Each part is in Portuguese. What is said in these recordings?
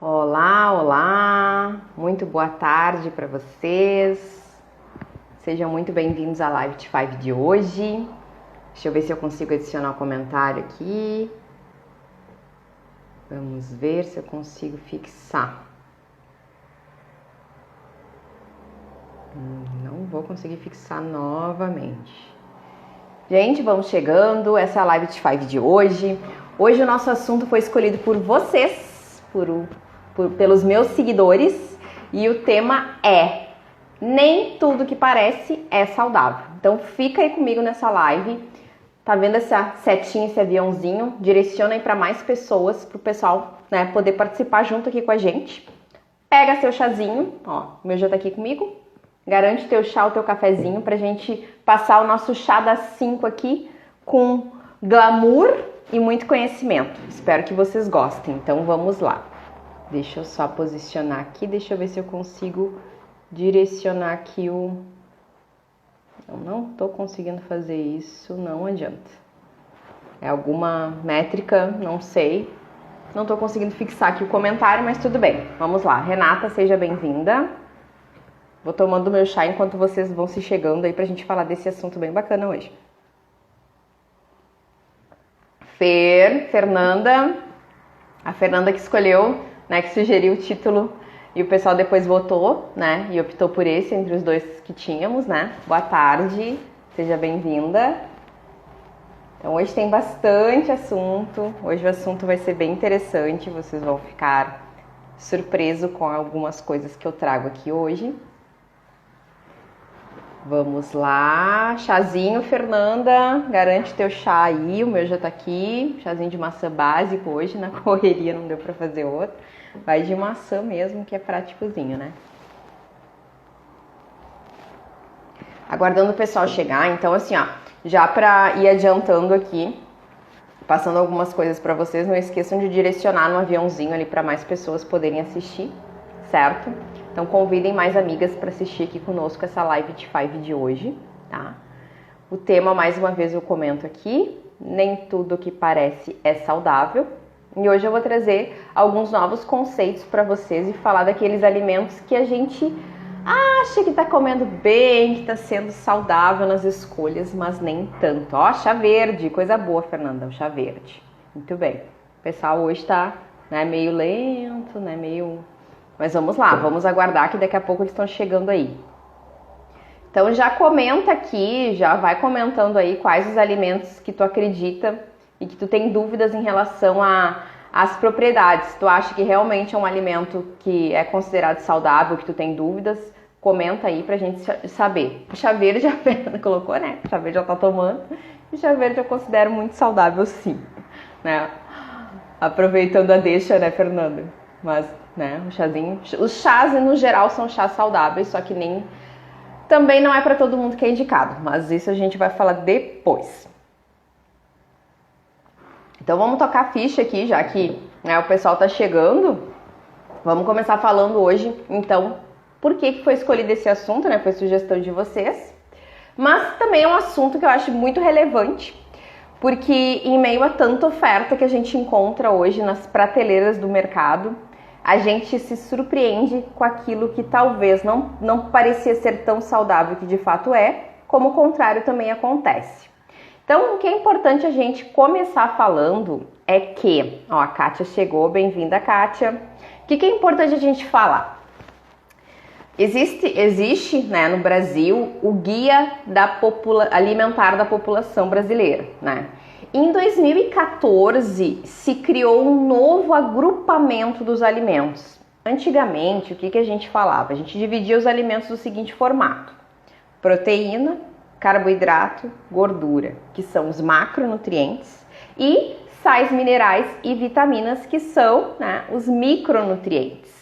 Olá, olá! Muito boa tarde para vocês. Sejam muito bem-vindos à Live de 5 de hoje. Deixa eu ver se eu consigo adicionar um comentário aqui. Vamos ver se eu consigo fixar. Não vou conseguir fixar novamente. Gente, vamos chegando. Essa é a Live de 5 de hoje. Hoje o nosso assunto foi escolhido por vocês, pelos meus seguidores, e o tema é: nem tudo que parece é saudável. Então fica aí comigo nessa live. Tá vendo essa setinha, esse aviãozinho? Direciona aí para mais pessoas, para o pessoal, né, poder participar junto aqui com a gente. Pega seu chazinho, ó, o meu já tá aqui comigo. Garante teu chá, o teu cafezinho, pra gente passar o nosso chá das 5 aqui com glamour e muito conhecimento. Espero que vocês gostem. Então vamos lá. Deixa eu só posicionar aqui, deixa eu ver se eu consigo direcionar aqui o... Eu não tô conseguindo fazer isso, não adianta. É alguma métrica, não sei. Não tô conseguindo fixar aqui o comentário, mas tudo bem. Vamos lá. Renata, seja bem-vinda. Vou tomando meu chá enquanto vocês vão se chegando aí pra gente falar desse assunto bem bacana hoje. Fernanda. A Fernanda que escolheu, né, que sugeriu o título e o pessoal depois votou, né, e optou por esse entre os dois que tínhamos, né. Boa tarde, seja bem-vinda. Então hoje tem bastante assunto, hoje o assunto vai ser bem interessante, vocês vão ficar surpresos com algumas coisas que eu trago aqui hoje. Vamos lá, chazinho, Fernanda, garante teu chá aí, o meu já tá aqui, chazinho de maçã básico hoje, na correria não deu pra fazer outro, vai de maçã mesmo, que é práticozinho, né? Aguardando o pessoal chegar, então assim, ó, já pra ir adiantando aqui, passando algumas coisas pra vocês, não esqueçam de direcionar no aviãozinho ali pra mais pessoas poderem assistir, certo? Então convidem mais amigas para assistir aqui conosco essa live de 5 de hoje, tá? O tema, mais uma vez eu comento aqui, nem tudo que parece é saudável. E hoje eu vou trazer alguns novos conceitos para vocês e falar daqueles alimentos que a gente acha que tá comendo bem, que tá sendo saudável nas escolhas, mas nem tanto. Ó, chá verde, coisa boa, Fernanda, o chá verde. Muito bem. O pessoal hoje tá, né, meio lento, né, meio... Mas vamos lá, vamos aguardar que daqui a pouco eles estão chegando aí. Então já comenta aqui, já vai comentando aí quais os alimentos que tu acredita e que tu tem dúvidas em relação às propriedades. Se tu acha que realmente é um alimento que é considerado saudável, que tu tem dúvidas, comenta aí pra gente saber. O chá verde, a Fernanda colocou, né? O chá verde já tá tomando. O chá verde eu considero muito saudável, sim, né? Aproveitando a deixa, né, Fernanda? Mas, né, o chazinho... Os chás, no geral, são chás saudáveis, só que nem... Também não é para todo mundo que é indicado, mas isso a gente vai falar depois. Então, vamos tocar a ficha aqui, já que, né, o pessoal tá chegando. Vamos começar falando hoje, então, por que foi escolhido esse assunto, né? Foi sugestão de vocês. Mas também é um assunto que eu acho muito relevante, porque em meio a tanta oferta que a gente encontra hoje nas prateleiras do mercado, a gente se surpreende com aquilo que talvez não parecia ser tão saudável que de fato é, como o contrário também acontece. Então, o que é importante a gente começar falando é que, ó, a Kátia chegou, bem-vinda, Kátia. O que é importante a gente falar? Existe, né, no Brasil o Guia Alimentar da População Brasileira, né? Em 2014, se criou um novo agrupamento dos alimentos. Antigamente, o que a gente falava? A gente dividia os alimentos do seguinte formato: proteína, carboidrato, gordura, que são os macronutrientes, e sais minerais e vitaminas, que são, né, os micronutrientes.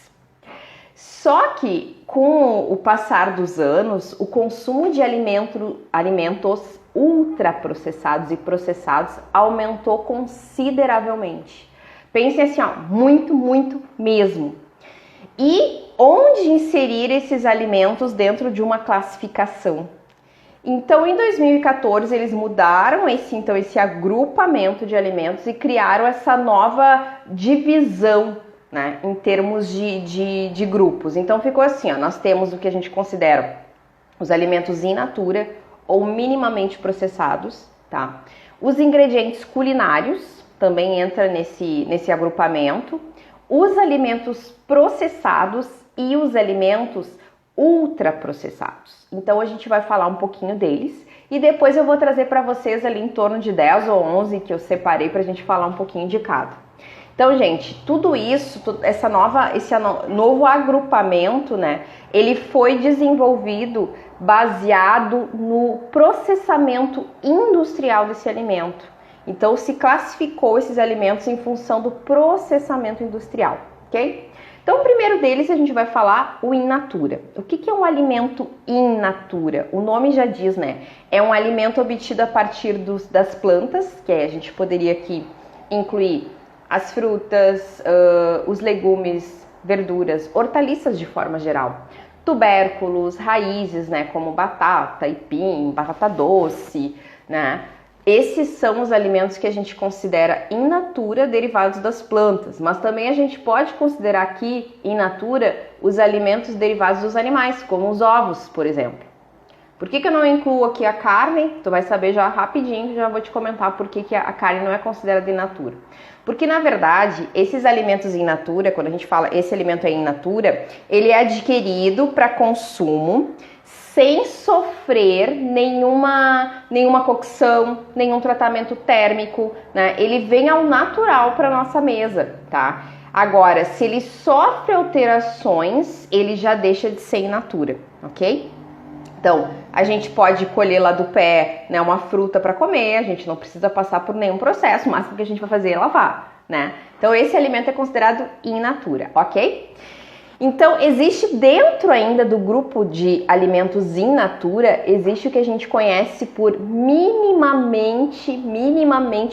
Só que, com o passar dos anos, o consumo de alimentos ultraprocessados e processados aumentou consideravelmente. Pensem assim, ó, muito, muito mesmo. E onde inserir esses alimentos dentro de uma classificação? Então, em 2014, eles mudaram esse agrupamento de alimentos e criaram essa nova divisão, né, em termos de grupos. Então ficou assim, ó, nós temos o que a gente considera os alimentos in natura ou minimamente processados, tá? Os ingredientes culinários também entra nesse agrupamento, os alimentos processados e os alimentos ultraprocessados. Então a gente vai falar um pouquinho deles e depois eu vou trazer para vocês ali em torno de 10 ou 11 que eu separei para a gente falar um pouquinho de cada. Então, gente, tudo isso, esse novo agrupamento, né, ele foi desenvolvido baseado no processamento industrial desse alimento. Então, se classificou esses alimentos em função do processamento industrial, ok? Então, o primeiro deles a gente vai falar o in natura. O que é um alimento in natura? O nome já diz, né? É um alimento obtido a partir das plantas, que a gente poderia aqui incluir as frutas, os legumes, verduras, hortaliças de forma geral, tubérculos, raízes, né, como batata, aipim, batata doce, né? Esses são os alimentos que a gente considera in natura derivados das plantas, mas também a gente pode considerar aqui in natura os alimentos derivados dos animais, como os ovos, por exemplo. Por que eu não incluo aqui a carne? Tu vai saber já rapidinho, já vou te comentar por que a carne não é considerada in natura. Porque, na verdade, esses alimentos in natura, quando a gente fala esse alimento é in natura, ele é adquirido para consumo sem sofrer nenhuma cocção, nenhum tratamento térmico, né? Ele vem ao natural para nossa mesa, tá? Agora, se ele sofre alterações, ele já deixa de ser in natura, ok? Então, a gente pode colher lá do pé, né, uma fruta para comer, a gente não precisa passar por nenhum processo, o máximo que a gente vai fazer é lavar, né? Então, esse alimento é considerado in natura, ok? Então, existe dentro ainda do grupo de alimentos in natura, existe o que a gente conhece por minimamente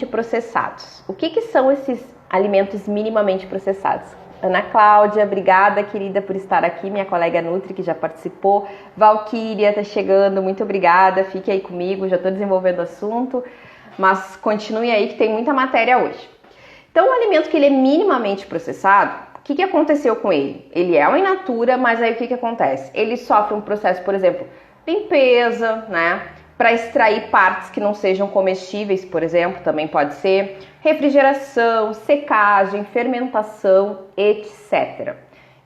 processados. O que são esses alimentos minimamente processados? Ana Cláudia, obrigada, querida, por estar aqui, minha colega Nutri, que já participou. Valquíria tá chegando, muito obrigada, fique aí comigo, já estou desenvolvendo o assunto, mas continue aí que tem muita matéria hoje. Então, o alimento que ele é minimamente processado, o que aconteceu com ele? Ele é um in natura, mas aí o que acontece? Ele sofre um processo, por exemplo, limpeza, né? Para extrair partes que não sejam comestíveis, por exemplo, também pode ser, refrigeração, secagem, fermentação, etc.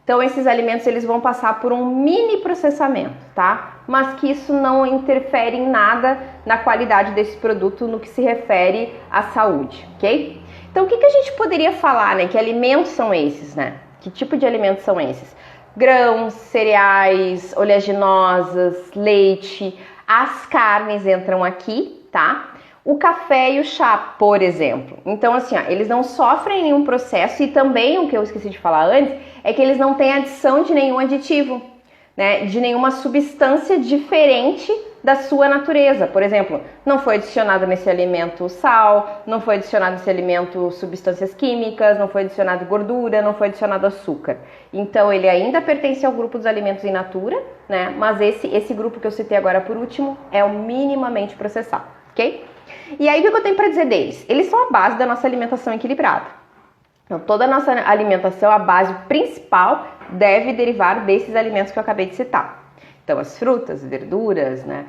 Então, esses alimentos eles vão passar por um mini processamento, tá? Mas que isso não interfere em nada na qualidade desse produto no que se refere à saúde, ok? Então, o que a gente poderia falar, né? Que alimentos são esses, né? Que tipo de alimentos são esses? Grãos, cereais, oleaginosas, leite, as carnes entram aqui, tá? O café e o chá, por exemplo. Então, assim, ó, eles não sofrem nenhum processo e também, o que eu esqueci de falar antes, é que eles não têm adição de nenhum aditivo, né? De nenhuma substância diferente da sua natureza. Por exemplo, não foi adicionado nesse alimento sal, não foi adicionado nesse alimento substâncias químicas, não foi adicionado gordura, não foi adicionado açúcar. Então, ele ainda pertence ao grupo dos alimentos in natura, né? Mas esse grupo que eu citei agora por último é o minimamente processado, ok? E aí, o que eu tenho para dizer deles? Eles são a base da nossa alimentação equilibrada. Então, toda a nossa alimentação, a base principal, deve derivar desses alimentos que eu acabei de citar. Então, as frutas, verduras, né,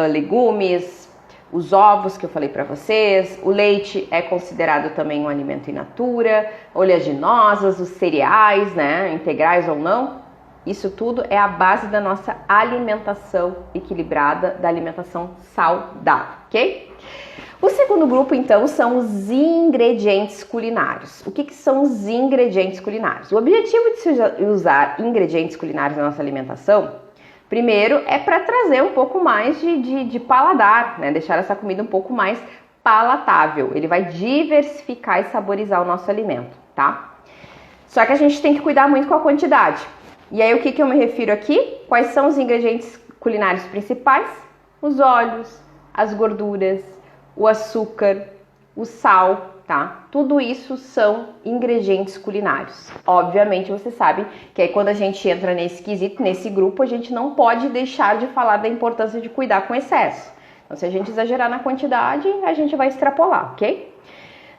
legumes, os ovos que eu falei para vocês, o leite é considerado também um alimento in natura, oleaginosas, os cereais, né, integrais ou não, isso tudo é a base da nossa alimentação equilibrada, da alimentação saudável, ok? O segundo grupo, então, são os ingredientes culinários. O que são os ingredientes culinários? O objetivo de se usar ingredientes culinários na nossa alimentação, primeiro, é para trazer um pouco mais de paladar, né? Deixar essa comida um pouco mais palatável. Ele vai diversificar e saborizar o nosso alimento, tá? Só que a gente tem que cuidar muito com a quantidade. E aí, o que eu me refiro aqui? Quais são os ingredientes culinários principais? Os óleos, as gorduras, o açúcar, o sal, tá? Tudo isso são ingredientes culinários. Obviamente, você sabe que aí quando a gente entra nesse quesito, nesse grupo, a gente não pode deixar de falar da importância de cuidar com excesso. Então, se a gente exagerar na quantidade, a gente vai extrapolar, ok?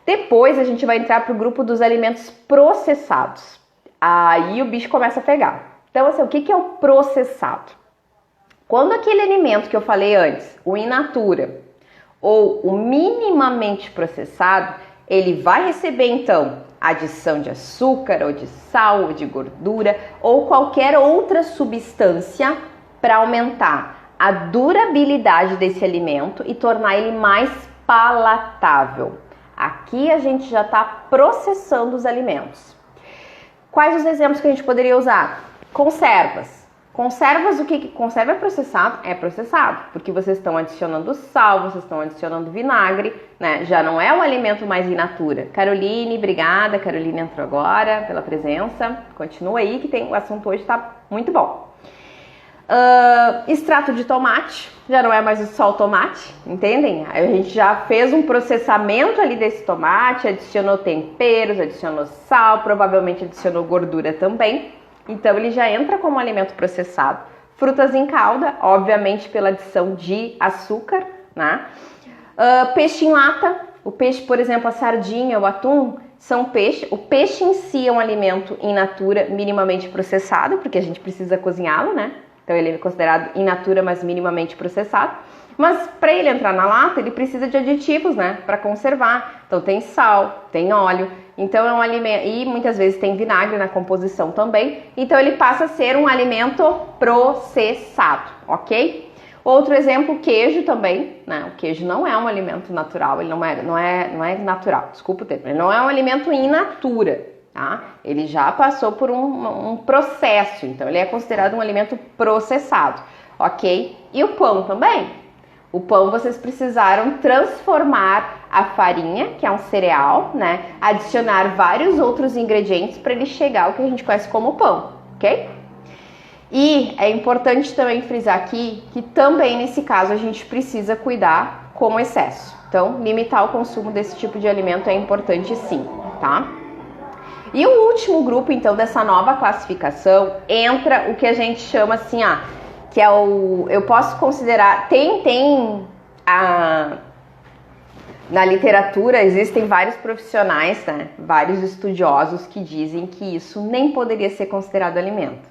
Depois, a gente vai entrar para o grupo dos alimentos processados. aí o bicho começa a pegar. Então, assim, o que é o processado? Quando aquele alimento que eu falei antes, o in natura ou o minimamente processado, ele vai receber, então, adição de açúcar ou de sal ou de gordura ou qualquer outra substância para aumentar a durabilidade desse alimento e tornar ele mais palatável. Aqui a gente já está processando os alimentos. Quais os exemplos que a gente poderia usar? Conservas. Conservas, o que? Conserva é processado? É processado, porque vocês estão adicionando sal, vocês estão adicionando vinagre, né? Já não é o alimento mais in natura. Caroline, obrigada. Caroline entrou agora pela presença. Continua aí que o assunto hoje está muito bom. Extrato de tomate, já não é mais só o tomate, entendem? A gente já fez um processamento ali desse tomate, adicionou temperos, adicionou sal, provavelmente adicionou gordura também. Então ele já entra como alimento processado. Frutas em calda, obviamente pela adição de açúcar, né? Peixe em lata, o peixe, por exemplo, a sardinha, o atum, são peixe. O peixe em si é um alimento in natura minimamente processado, porque a gente precisa cozinhá-lo, né? Então ele é considerado in natura, mas minimamente processado. Mas para ele entrar na lata, ele precisa de aditivos, né? Para conservar. Então tem sal, tem óleo. Então é um alimento, e muitas vezes tem vinagre na composição também. Então ele passa a ser um alimento processado, ok? Outro exemplo, queijo também, né? O queijo não é um alimento natural, ele não é natural, desculpa o termo. Ele não é um alimento in natura. Tá? Ele já passou por um processo, então ele é considerado um alimento processado, ok? E o pão também. O pão vocês precisaram transformar a farinha, que é um cereal, né? Adicionar vários outros ingredientes para ele chegar ao que a gente conhece como pão, ok? E é importante também frisar aqui que também nesse caso a gente precisa cuidar com o excesso. Então, limitar o consumo desse tipo de alimento é importante sim, tá? E o último grupo, então, dessa nova classificação, entra o que a gente chama assim, que é eu posso considerar, na literatura existem vários profissionais, né, vários estudiosos que dizem que isso nem poderia ser considerado alimento.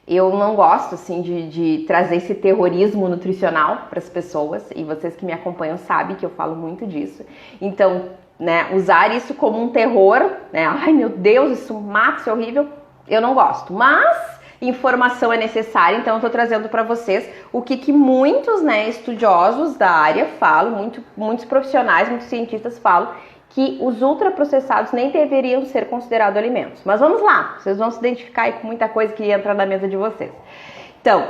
Eu não gosto, assim, de trazer esse terrorismo nutricional para as pessoas, e vocês que me acompanham sabem que eu falo muito disso. Então, né, usar isso como um terror, né? Ai meu Deus, isso mata, isso é horrível, eu não gosto. Mas informação é necessária, então eu tô trazendo para vocês o que muitos, né, estudiosos da área falam, muitos profissionais, muitos cientistas falam que os ultraprocessados nem deveriam ser considerados alimentos. Mas vamos lá, vocês vão se identificar aí com muita coisa que entra na mesa de vocês. Então,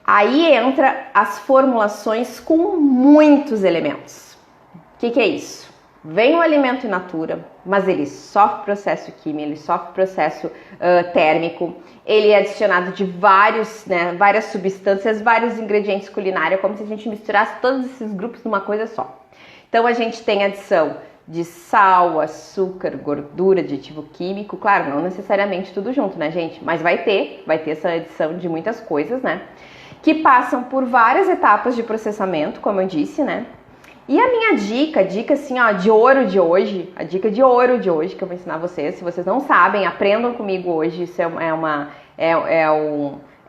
aí entra as formulações com muitos elementos. O que é isso? Vem o alimento in natura, mas ele sofre processo químico, ele sofre processo térmico, ele é adicionado de várias substâncias, vários ingredientes culinários, como se a gente misturasse todos esses grupos numa coisa só. Então a gente tem adição de sal, açúcar, gordura, aditivo químico, claro, não necessariamente tudo junto, né, gente? Mas vai ter essa adição de muitas coisas, né? Que passam por várias etapas de processamento, como eu disse, né? E a minha dica assim, de ouro de hoje, a dica de ouro de hoje que eu vou ensinar vocês, se vocês não sabem, aprendam comigo hoje, isso é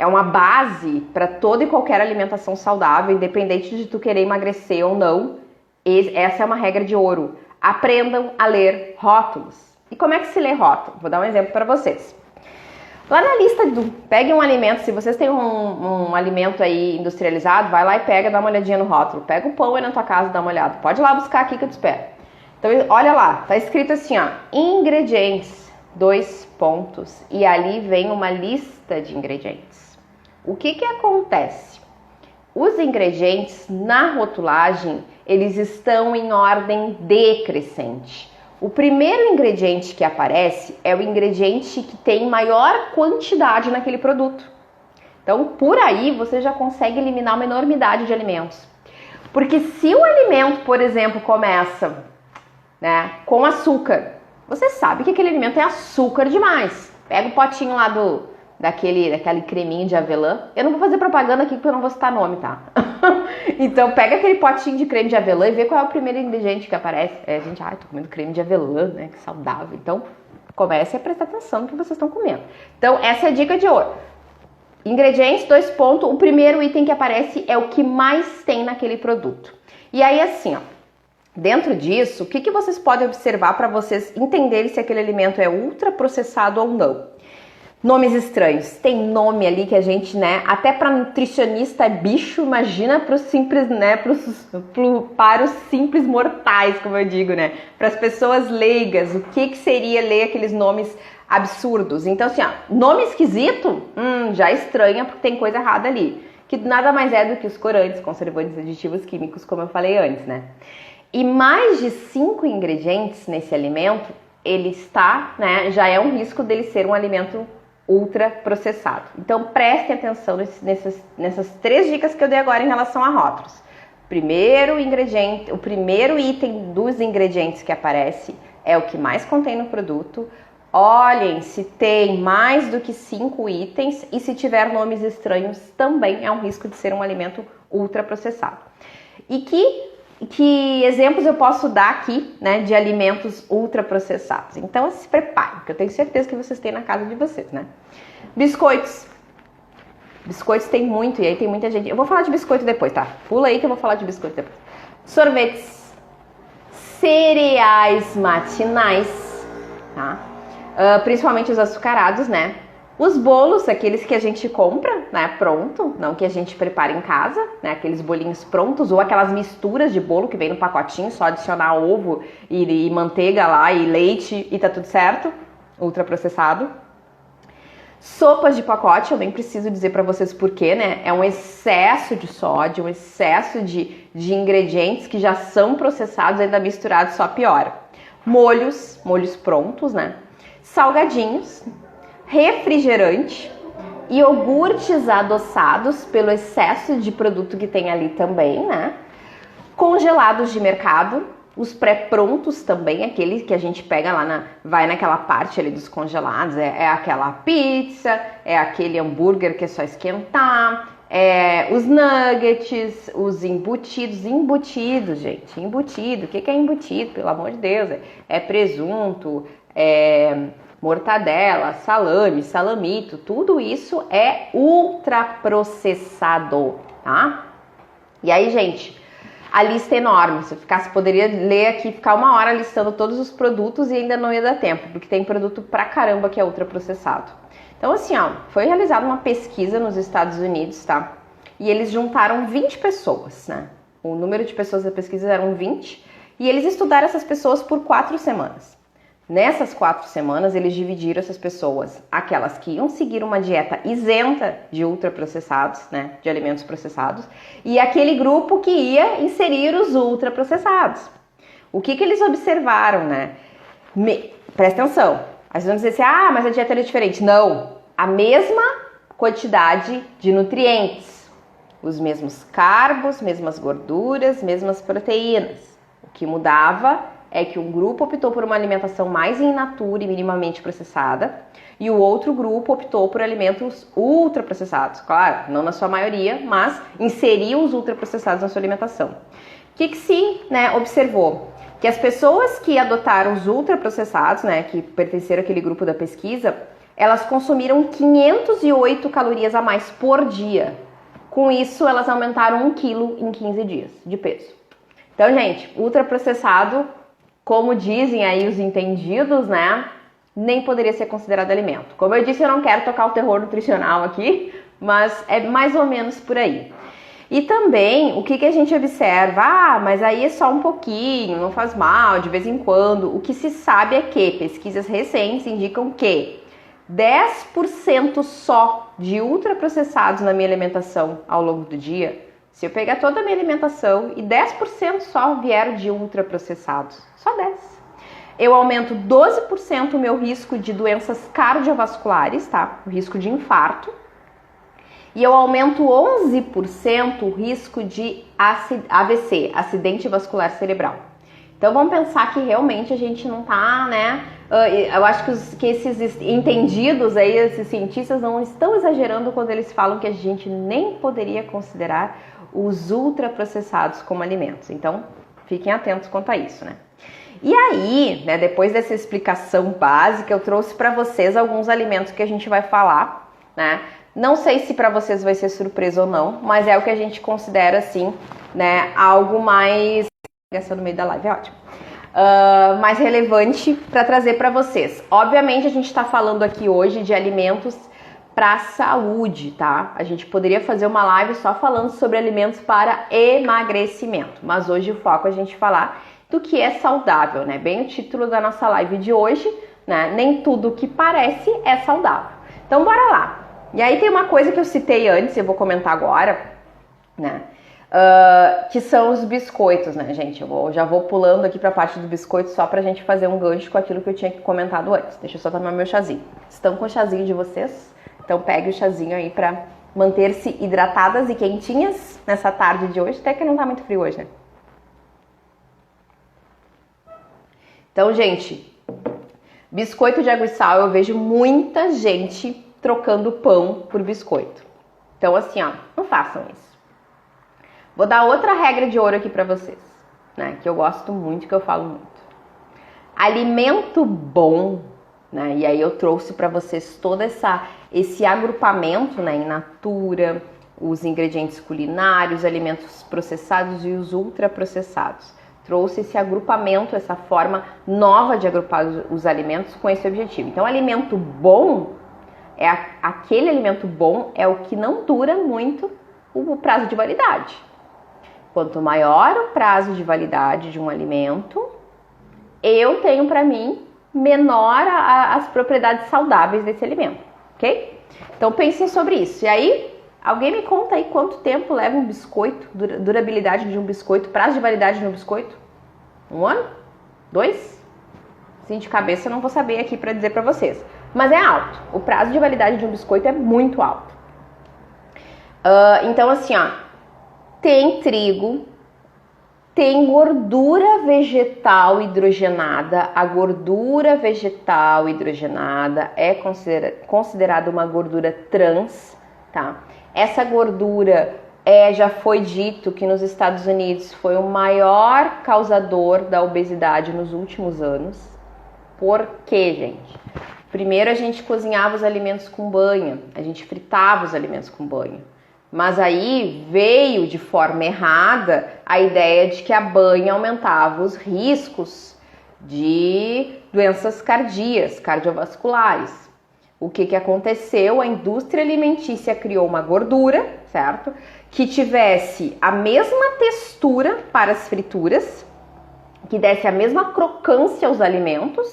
uma base para toda e qualquer alimentação saudável, independente de tu querer emagrecer ou não, essa é uma regra de ouro. Aprendam a ler rótulos. E como é que se lê rótulo? Vou dar um exemplo para vocês. Lá na lista peguem um alimento, se vocês têm um alimento aí industrializado, vai lá e pega, dá uma olhadinha no rótulo. Pega o pão aí na tua casa, dá uma olhada. Pode ir lá buscar aqui que eu te espero. Então, olha lá, tá escrito assim, ingredientes, 2 pontos, e ali vem uma lista de ingredientes. O que acontece? Os ingredientes na rotulagem, eles estão em ordem decrescente. O primeiro ingrediente que aparece é o ingrediente que tem maior quantidade naquele produto. Então, por aí, você já consegue eliminar uma enormidade de alimentos. Porque se o alimento, por exemplo, começa, né, com açúcar, você sabe que aquele alimento é açúcar demais. Pega o potinho lá daquele creminho de avelã. Eu não vou fazer propaganda aqui porque eu não vou citar nome, tá? Então pega aquele potinho de creme de avelã e vê qual é o primeiro ingrediente que aparece. A gente, tô comendo creme de avelã, né? Que saudável. Então, Comece a prestar atenção no que vocês estão comendo. Então, essa é a dica de ouro. Ingredientes, 2 pontos. O primeiro item que aparece é o que mais tem naquele produto. E aí, assim, ó, dentro disso, o que vocês podem observar para vocês entenderem se aquele alimento é ultraprocessado ou não? Nomes estranhos. Tem nome ali que a gente, né, até para nutricionista é bicho, imagina para os simples, né, para os simples mortais, como eu digo, né, para as pessoas leigas, o que seria ler aqueles nomes absurdos? Então, assim, ó, nome esquisito, já estranha porque tem coisa errada ali, que nada mais é do que os corantes, conservantes, aditivos químicos, como eu falei antes, né? E mais de 5 ingredientes nesse alimento, ele está, né, já é um risco dele ser um alimento ultraprocessado. Então, prestem atenção nessas 3 dicas que eu dei agora em relação a rótulos. Primeiro ingrediente, o primeiro item dos ingredientes que aparece é o que mais contém no produto. Olhem se tem mais do que 5 itens e se tiver nomes estranhos também é um risco de ser um alimento ultraprocessado. E que exemplos eu posso dar aqui, né, de alimentos ultraprocessados? Então, se preparem, que eu tenho certeza que vocês têm na casa de vocês, né? Biscoitos. Biscoitos tem muito, e aí tem muita gente... Eu vou falar de biscoito depois, tá? Pula aí que eu vou falar de biscoito depois. Sorvetes. Cereais matinais, tá? Principalmente os açucarados, né? Os bolos, aqueles que a gente compra, né, pronto, não que a gente prepara em casa, né, aqueles bolinhos prontos, ou aquelas misturas de bolo que vem no pacotinho, só adicionar ovo e manteiga lá e leite e tá tudo certo, ultraprocessado. Sopas de pacote, eu nem preciso dizer pra vocês porquê, né, é um excesso de sódio, um excesso de ingredientes que já são processados, ainda misturados, só piora. Molhos prontos, né, salgadinhos, refrigerante, iogurtes adoçados pelo excesso de produto que tem ali também, né? Congelados de mercado, os pré-prontos também, aquele que a gente pega lá, vai naquela parte ali dos congelados, é aquela pizza, é aquele hambúrguer que é só esquentar, os nuggets, os embutidos, gente, embutido, o que é embutido? Pelo amor de Deus, é presunto, mortadela, salame, salamito, tudo isso é ultraprocessado, tá? E aí, gente, a lista é enorme. Se eu ficasse, poderia ler aqui, ficar 1 hora listando todos os produtos e ainda não ia dar tempo, porque tem produto pra caramba que é ultraprocessado. Então, assim, ó, foi realizada uma pesquisa nos Estados Unidos, tá? E eles juntaram 20 pessoas, né? O número de pessoas da pesquisa eram 20, e eles estudaram essas pessoas por 4 semanas. Nessas 4 semanas, eles dividiram essas pessoas, aquelas que iam seguir uma dieta isenta de ultraprocessados, né, de alimentos processados, e aquele grupo que ia inserir os ultraprocessados. O que eles observaram, né? Presta atenção, às vezes vão dizer assim, mas a dieta era diferente. Não, a mesma quantidade de nutrientes, os mesmos carbos, mesmas gorduras, mesmas proteínas. O que mudava é que um grupo optou por uma alimentação mais in natura e minimamente processada e o outro grupo optou por alimentos ultraprocessados. Claro, não na sua maioria, mas inseriu os ultraprocessados na sua alimentação. O que se, né, observou? Que as pessoas que adotaram os ultraprocessados, né, que pertenceram àquele grupo da pesquisa, elas consumiram 508 calorias a mais por dia. Com isso, elas aumentaram 1 quilo em 15 dias de peso. Então, gente, ultraprocessado, como dizem aí os entendidos, né, nem poderia ser considerado alimento. Como eu disse, eu não quero tocar o terror nutricional aqui, mas é mais ou menos por aí. E também, o que a gente observa? Mas aí é só um pouquinho, não faz mal, de vez em quando. O que se sabe é que pesquisas recentes indicam que 10% só de ultraprocessados na minha alimentação ao longo do dia, se eu pegar toda a minha alimentação e 10% só vieram de ultraprocessados, só 10%. Eu aumento 12% o meu risco de doenças cardiovasculares, tá? O risco de infarto. E eu aumento 11% o risco de AVC, acidente vascular cerebral. Então vamos pensar que realmente a gente não tá, né? Eu acho que esses entendidos aí, esses cientistas não estão exagerando quando eles falam que a gente nem poderia considerar os ultraprocessados como alimentos. Então, fiquem atentos quanto a isso, né? E aí, né, depois dessa explicação básica, eu trouxe para vocês alguns alimentos que a gente vai falar, né? Não sei se para vocês vai ser surpresa ou não, mas é o que a gente considera, assim, né, algo mais... Essa no meio da live é ótimo. Mais relevante para trazer para vocês. Obviamente, a gente está falando aqui hoje de alimentos para saúde, tá? A gente poderia fazer uma live só falando sobre alimentos para emagrecimento, mas hoje o foco é a gente falar do que é saudável, né? Bem o título da nossa live de hoje, né? Nem tudo que parece é saudável. Então, bora lá. E aí tem uma coisa que eu citei antes, eu vou comentar agora, né? Que são os biscoitos, né, gente? Já vou pulando aqui para a parte do biscoito só pra gente fazer um gancho com aquilo que eu tinha comentado antes. Deixa eu só tomar meu chazinho. Estão com o chazinho de vocês? Então pegue o chazinho aí pra manter-se hidratadas e quentinhas nessa tarde de hoje. Até que não tá muito frio hoje, né? Então, gente, biscoito de água e sal, eu vejo muita gente trocando pão por biscoito. Então, assim, ó, não façam isso. Vou dar outra regra de ouro aqui pra vocês, né? Que eu gosto muito, que eu falo muito. Alimento bom, né? E aí eu trouxe pra vocês todo esse agrupamento, né? In natura, os ingredientes culinários, alimentos processados e os ultraprocessados. Trouxe esse agrupamento, essa forma nova de agrupar os alimentos com esse objetivo. Então, alimento bom aquele alimento bom é o que não dura muito o prazo de validade. Quanto maior o prazo de validade de um alimento, eu tenho para mim menor as propriedades saudáveis desse alimento, ok? Então pensem sobre isso. E aí, alguém me conta aí quanto tempo leva um biscoito, durabilidade de um biscoito, prazo de validade de um biscoito? 1 ano? 2? Assim de cabeça eu não vou saber aqui para dizer para vocês. Mas é alto. O prazo de validade de um biscoito é muito alto. Então assim, ó, tem trigo, tem gordura vegetal hidrogenada. A gordura vegetal hidrogenada é considerada uma gordura trans, tá? Essa gordura já foi dito que nos Estados Unidos foi o maior causador da obesidade nos últimos anos. Por quê, gente? Primeiro a gente cozinhava os alimentos com banha, a gente fritava os alimentos com banha. Mas aí veio de forma errada a ideia de que a banha aumentava os riscos de doenças cardiovasculares. O que aconteceu? A indústria alimentícia criou uma gordura, certo? Que tivesse a mesma textura para as frituras, que desse a mesma crocância aos alimentos,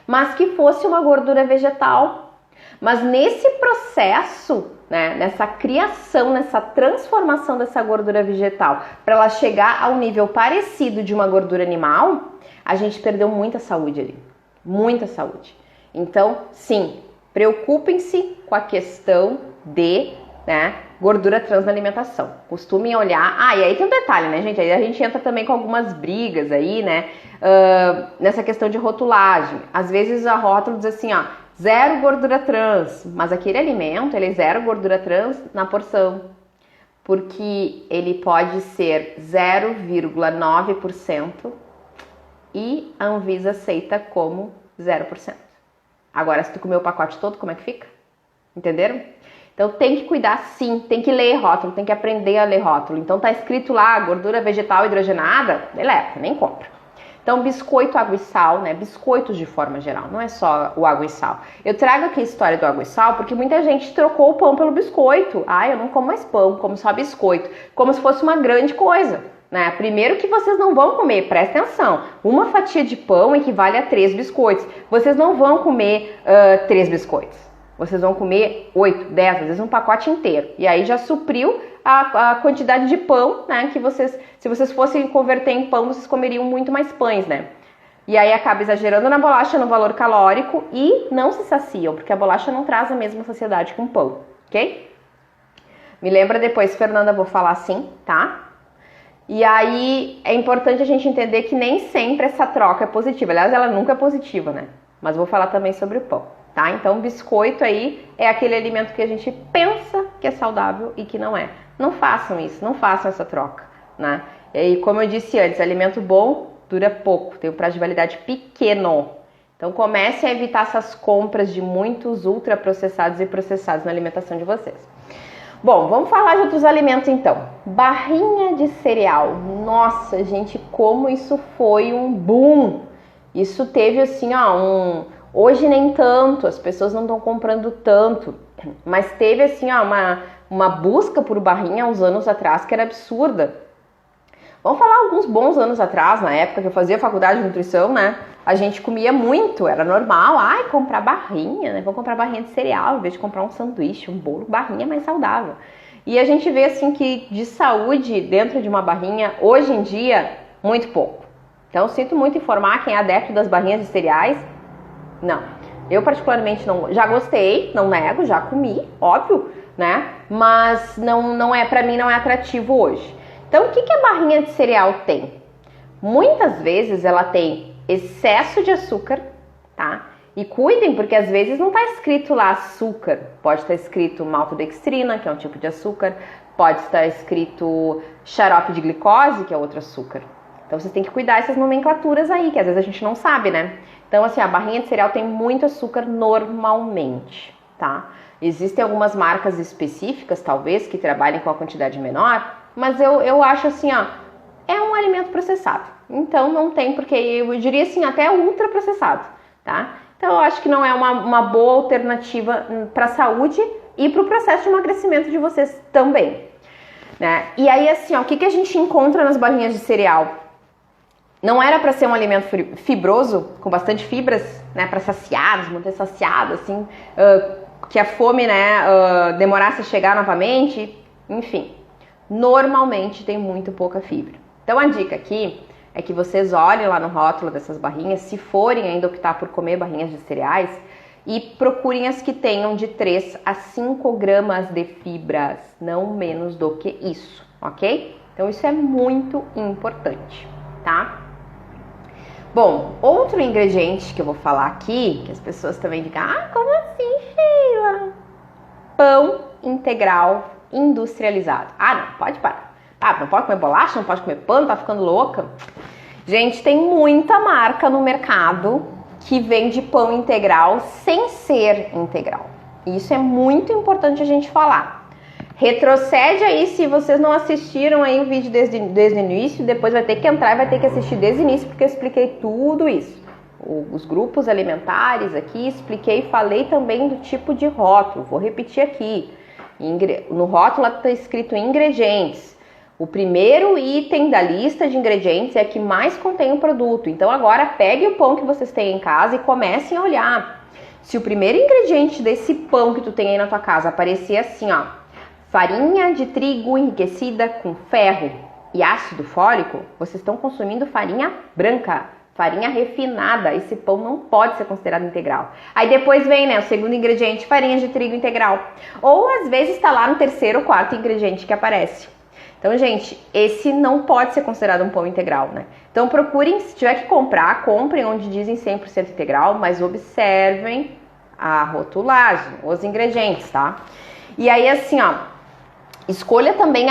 mas que fosse uma gordura vegetal. Mas nesse processo, né, nessa criação, nessa transformação dessa gordura vegetal, para ela chegar ao nível parecido de uma gordura animal, a gente perdeu muita saúde ali, muita saúde. Então, sim, preocupem-se com a questão de, né, gordura trans na alimentação. Costumem olhar. E aí tem um detalhe, né, gente? Aí a gente entra também com algumas brigas aí, né, nessa questão de rotulagem. Às vezes a rótula diz assim, ó, 0 gordura trans, mas aquele alimento, ele é 0 gordura trans na porção, porque ele pode ser 0,9% e a Anvisa aceita como 0%. Agora, se tu comer o pacote todo, como é que fica? Entenderam? Então tem que cuidar sim, tem que ler rótulo, tem que aprender a ler rótulo. Então tá escrito lá, gordura vegetal hidrogenada, beleza, nem compra. Então, biscoito, água e sal, né? Biscoitos de forma geral, não é só o água e sal. Eu trago aqui a história do água e sal porque muita gente trocou o pão pelo biscoito. Eu não como mais pão, como só biscoito. Como se fosse uma grande coisa, né? Primeiro que vocês não vão comer, presta atenção, uma fatia de pão equivale a 3 biscoitos. Vocês não vão comer 3 biscoitos. Vocês vão comer 8, 10, às vezes um pacote inteiro. E aí já supriu a quantidade de pão, né, que vocês, se vocês fossem converter em pão, vocês comeriam muito mais pães, né? E aí acaba exagerando na bolacha, no valor calórico e não se saciam, porque a bolacha não traz a mesma saciedade que um pão, ok? Me lembra depois, Fernanda, vou falar assim, tá? E aí é importante a gente entender que nem sempre essa troca é positiva. Aliás, ela nunca é positiva, né? Mas vou falar também sobre o pão, tá? Então, biscoito aí é aquele alimento que a gente pensa que é saudável e que não é. Não façam isso, não façam essa troca, né? E como eu disse antes, alimento bom dura pouco, tem um prazo de validade pequeno. Então comece a evitar essas compras de muitos ultraprocessados e processados na alimentação de vocês. Bom, vamos falar de outros alimentos então. Barrinha de cereal. Nossa, gente, como isso foi um boom. Isso teve assim, ó, hoje nem tanto, as pessoas não estão comprando tanto, mas teve assim, ó, uma busca por barrinha uns anos atrás que era absurda. Vamos falar alguns bons anos atrás, na época que eu fazia faculdade de nutrição, né? A gente comia muito, era normal, comprar barrinha, né? Vou comprar barrinha de cereal, em vez de comprar um sanduíche, um bolo, barrinha é mais saudável. E a gente vê assim que de saúde dentro de uma barrinha, hoje em dia, muito pouco. Então, sinto muito informar quem é adepto das barrinhas de cereais. Não, eu particularmente não, já gostei, não nego, já comi, óbvio, né? Mas não é, pra mim não é atrativo hoje. Então, o que a barrinha de cereal tem? Muitas vezes ela tem excesso de açúcar, tá? E cuidem, porque às vezes não tá escrito lá açúcar. Pode estar escrito maltodextrina, que é um tipo de açúcar. Pode estar escrito xarope de glicose, que é outro açúcar. Então, vocês têm que cuidar dessas nomenclaturas aí, que às vezes a gente não sabe, né? Então, assim, a barrinha de cereal tem muito açúcar normalmente, tá? Existem algumas marcas específicas, talvez, que trabalhem com a quantidade menor, mas eu acho assim, ó, é um alimento processado. Então, não tem porque, eu diria assim, até ultraprocessado, tá? Então, eu acho que não é uma boa alternativa para a saúde e para o processo de emagrecimento de vocês também, né? E aí, assim, ó, o que a gente encontra nas barrinhas de cereal? Não era para ser um alimento fibroso, com bastante fibras, né, para saciados, manter saciado, assim, que a fome, né, demorasse a chegar novamente, enfim. Normalmente tem muito pouca fibra. Então a dica aqui é que vocês olhem lá no rótulo dessas barrinhas, se forem ainda optar por comer barrinhas de cereais, e procurem as que tenham de 3 a 5 gramas de fibras, não menos do que isso, ok? Então isso é muito importante, tá? Bom, outro ingrediente que eu vou falar aqui, que as pessoas também ficam, como assim, Sheila? Pão integral industrializado. Não, pode parar. Não pode comer bolacha, não pode comer pão, tá ficando louca? Gente, tem muita marca no mercado que vende pão integral sem ser integral. Isso é muito importante a gente falar. Retrocede aí se vocês não assistiram aí o vídeo desde o início, depois vai ter que entrar e vai ter que assistir desde o início, porque eu expliquei tudo isso. Os grupos alimentares aqui, expliquei e falei também do tipo de rótulo, vou repetir aqui. No rótulo está escrito ingredientes. O primeiro item da lista de ingredientes é que mais contém o produto. Então agora pegue o pão que vocês têm em casa e comecem a olhar. Se o primeiro ingrediente desse pão que tu tem aí na tua casa aparecer assim, ó, farinha de trigo enriquecida com ferro e ácido fólico, vocês estão consumindo farinha branca, farinha refinada. Esse pão não pode ser considerado integral. Aí depois vem, né, o segundo ingrediente, farinha de trigo integral. Ou às vezes está lá no terceiro ou quarto ingrediente que aparece. Então, gente, esse não pode ser considerado um pão integral, né? Então procurem, se tiver que comprar, comprem onde dizem 100% integral, mas observem a rotulagem, os ingredientes, tá? E aí, assim, ó, escolha também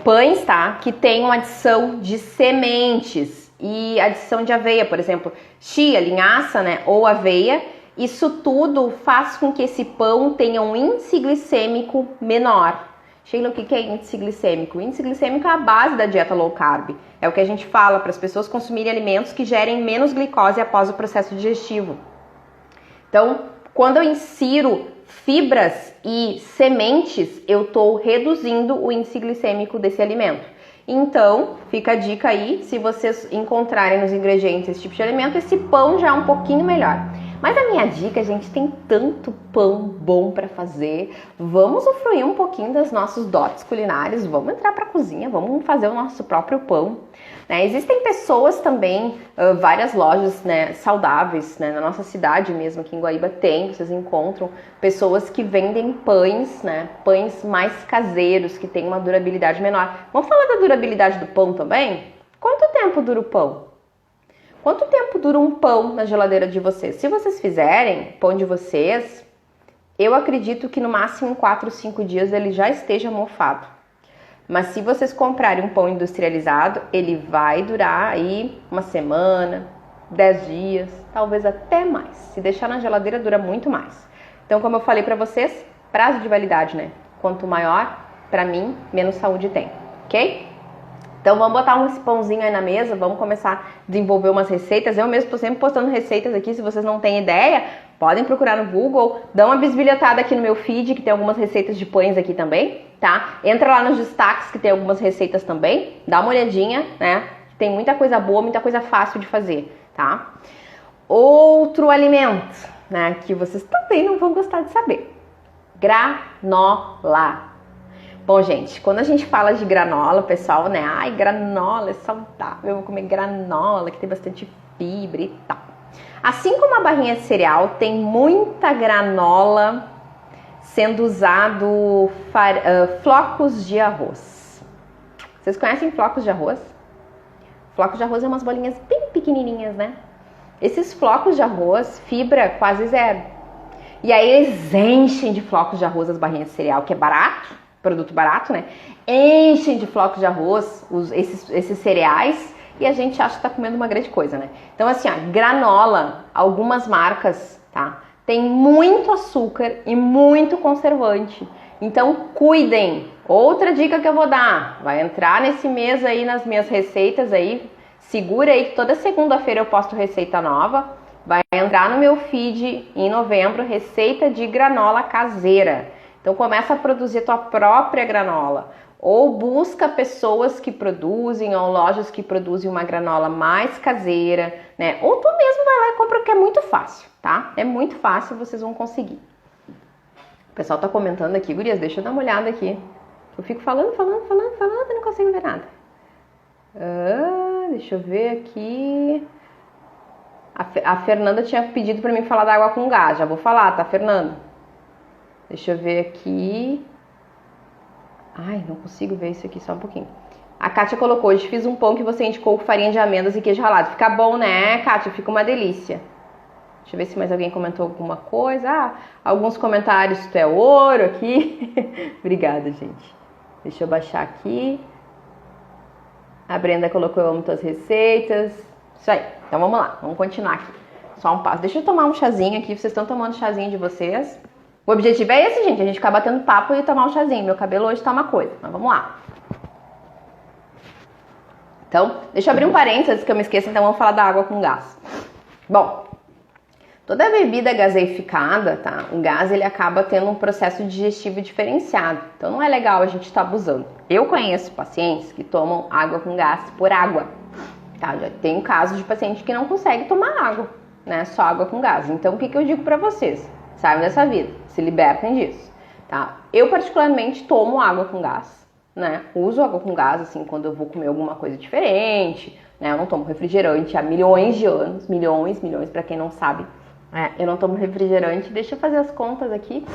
pães, tá? Que tenham adição de sementes e adição de aveia, por exemplo, chia, linhaça, né? Ou aveia. Isso tudo faz com que esse pão tenha um índice glicêmico menor. Sheila, o que é índice glicêmico? O índice glicêmico é a base da dieta low carb. É o que a gente fala para as pessoas consumirem alimentos que gerem menos glicose após o processo digestivo. Então, quando eu insiro fibras e sementes, eu estou reduzindo o índice glicêmico desse alimento. Então, fica a dica aí, se vocês encontrarem nos ingredientes esse tipo de alimento, esse pão já é um pouquinho melhor. Mas a minha dica, gente, tem tanto pão bom para fazer. Vamos usufruir um pouquinho dos nossos dotes culinários, vamos entrar para a cozinha, vamos fazer o nosso próprio pão. Né? Existem pessoas também, várias lojas, né, saudáveis, né, na nossa cidade mesmo, aqui em Guaíba tem, vocês encontram pessoas que vendem pães, né, pães mais caseiros, que têm uma durabilidade menor. Vamos falar da durabilidade do pão também? Quanto tempo dura o pão? Quanto tempo dura um pão na geladeira de vocês? Se vocês fizerem pão de vocês, eu acredito que no máximo em 4 ou 5 dias ele já esteja mofado. Mas se vocês comprarem um pão industrializado, ele vai durar aí uma semana, 10 dias, talvez até mais. Se deixar na geladeira, dura muito mais. Então, como eu falei pra vocês, prazo de validade, né? Quanto maior, pra mim, menos saúde tem, ok? Então vamos botar esse pãozinho aí na mesa, vamos começar a desenvolver umas receitas. Eu mesmo estou sempre postando receitas aqui, se vocês não têm ideia, podem procurar no Google, dá uma bisbilhotada aqui no meu feed, que tem algumas receitas de pães aqui também, tá? Entra lá nos destaques, que tem algumas receitas também, dá uma olhadinha, né? Tem muita coisa boa, muita coisa fácil de fazer, tá? Outro alimento, né, que vocês também não vão gostar de saber. Granola. Bom, gente, quando a gente fala de granola, o pessoal, né? Ai, granola é saudável, eu vou comer granola, que tem bastante fibra e tal. Assim como a barrinha de cereal, tem muita granola sendo usado flocos de arroz. Vocês conhecem flocos de arroz? Flocos de arroz é umas bolinhas bem pequenininhas, né? Esses flocos de arroz, fibra quase zero. E aí eles enchem de flocos de arroz as barrinhas de cereal, que é barato, produto barato, né? Enchem de flocos de arroz esses cereais e a gente acha que tá comendo uma grande coisa, né? Então assim, ó, granola, algumas marcas, tá? Tem muito açúcar e muito conservante. Então cuidem. Outra dica que eu vou dar, vai entrar nesse mês aí nas minhas receitas aí, segura aí que toda segunda-feira eu posto receita nova. Vai entrar no meu feed em novembro, receita de granola caseira. Então começa a produzir tua própria granola. Ou busca pessoas que produzem, ou lojas que produzem uma granola mais caseira, né? Ou tu mesmo vai lá e compra, porque é muito fácil, tá? É muito fácil, vocês vão conseguir. O pessoal tá comentando aqui, gurias, deixa eu dar uma olhada aqui. Eu fico falando e não consigo ver nada. Deixa eu ver aqui. A Fernanda tinha pedido pra mim falar da água com gás. Já vou falar, tá, Fernanda? Deixa eu ver aqui. Ai, não consigo ver isso aqui, só um pouquinho. A Kátia colocou, hoje fiz um pão que você indicou com farinha de amêndoas e queijo ralado. Fica bom, né, Kátia? Fica uma delícia. Deixa eu ver se mais alguém comentou alguma coisa. Alguns comentários, tu é ouro aqui. Obrigada, gente. Deixa eu baixar aqui. A Brenda colocou, eu amo tuas receitas. Isso aí. Então vamos lá, vamos continuar aqui. Só um passo. Deixa eu tomar um chazinho aqui. Vocês estão tomando chazinho de vocês? O objetivo é esse, gente. A gente ficar batendo papo e tomar um chazinho. Meu cabelo hoje tá uma coisa. Mas vamos lá. Então, deixa eu abrir um parênteses antes que eu me esqueça. Então vamos falar da água com gás. Bom, toda bebida gaseificada, tá? O gás, ele acaba tendo um processo digestivo diferenciado. Então não é legal a gente estar abusando. Eu conheço pacientes que tomam água com gás por água. Tá? Já tem um caso de paciente que não consegue tomar água, né? Só água com gás. Então o que eu digo pra vocês? Saiam dessa vida, se libertem disso, tá? Eu particularmente tomo água com gás, né? Uso água com gás, assim, quando eu vou comer alguma coisa diferente, né? Eu não tomo refrigerante há milhões de anos, milhões, pra quem não sabe, né? Eu não tomo refrigerante, deixa eu fazer as contas aqui,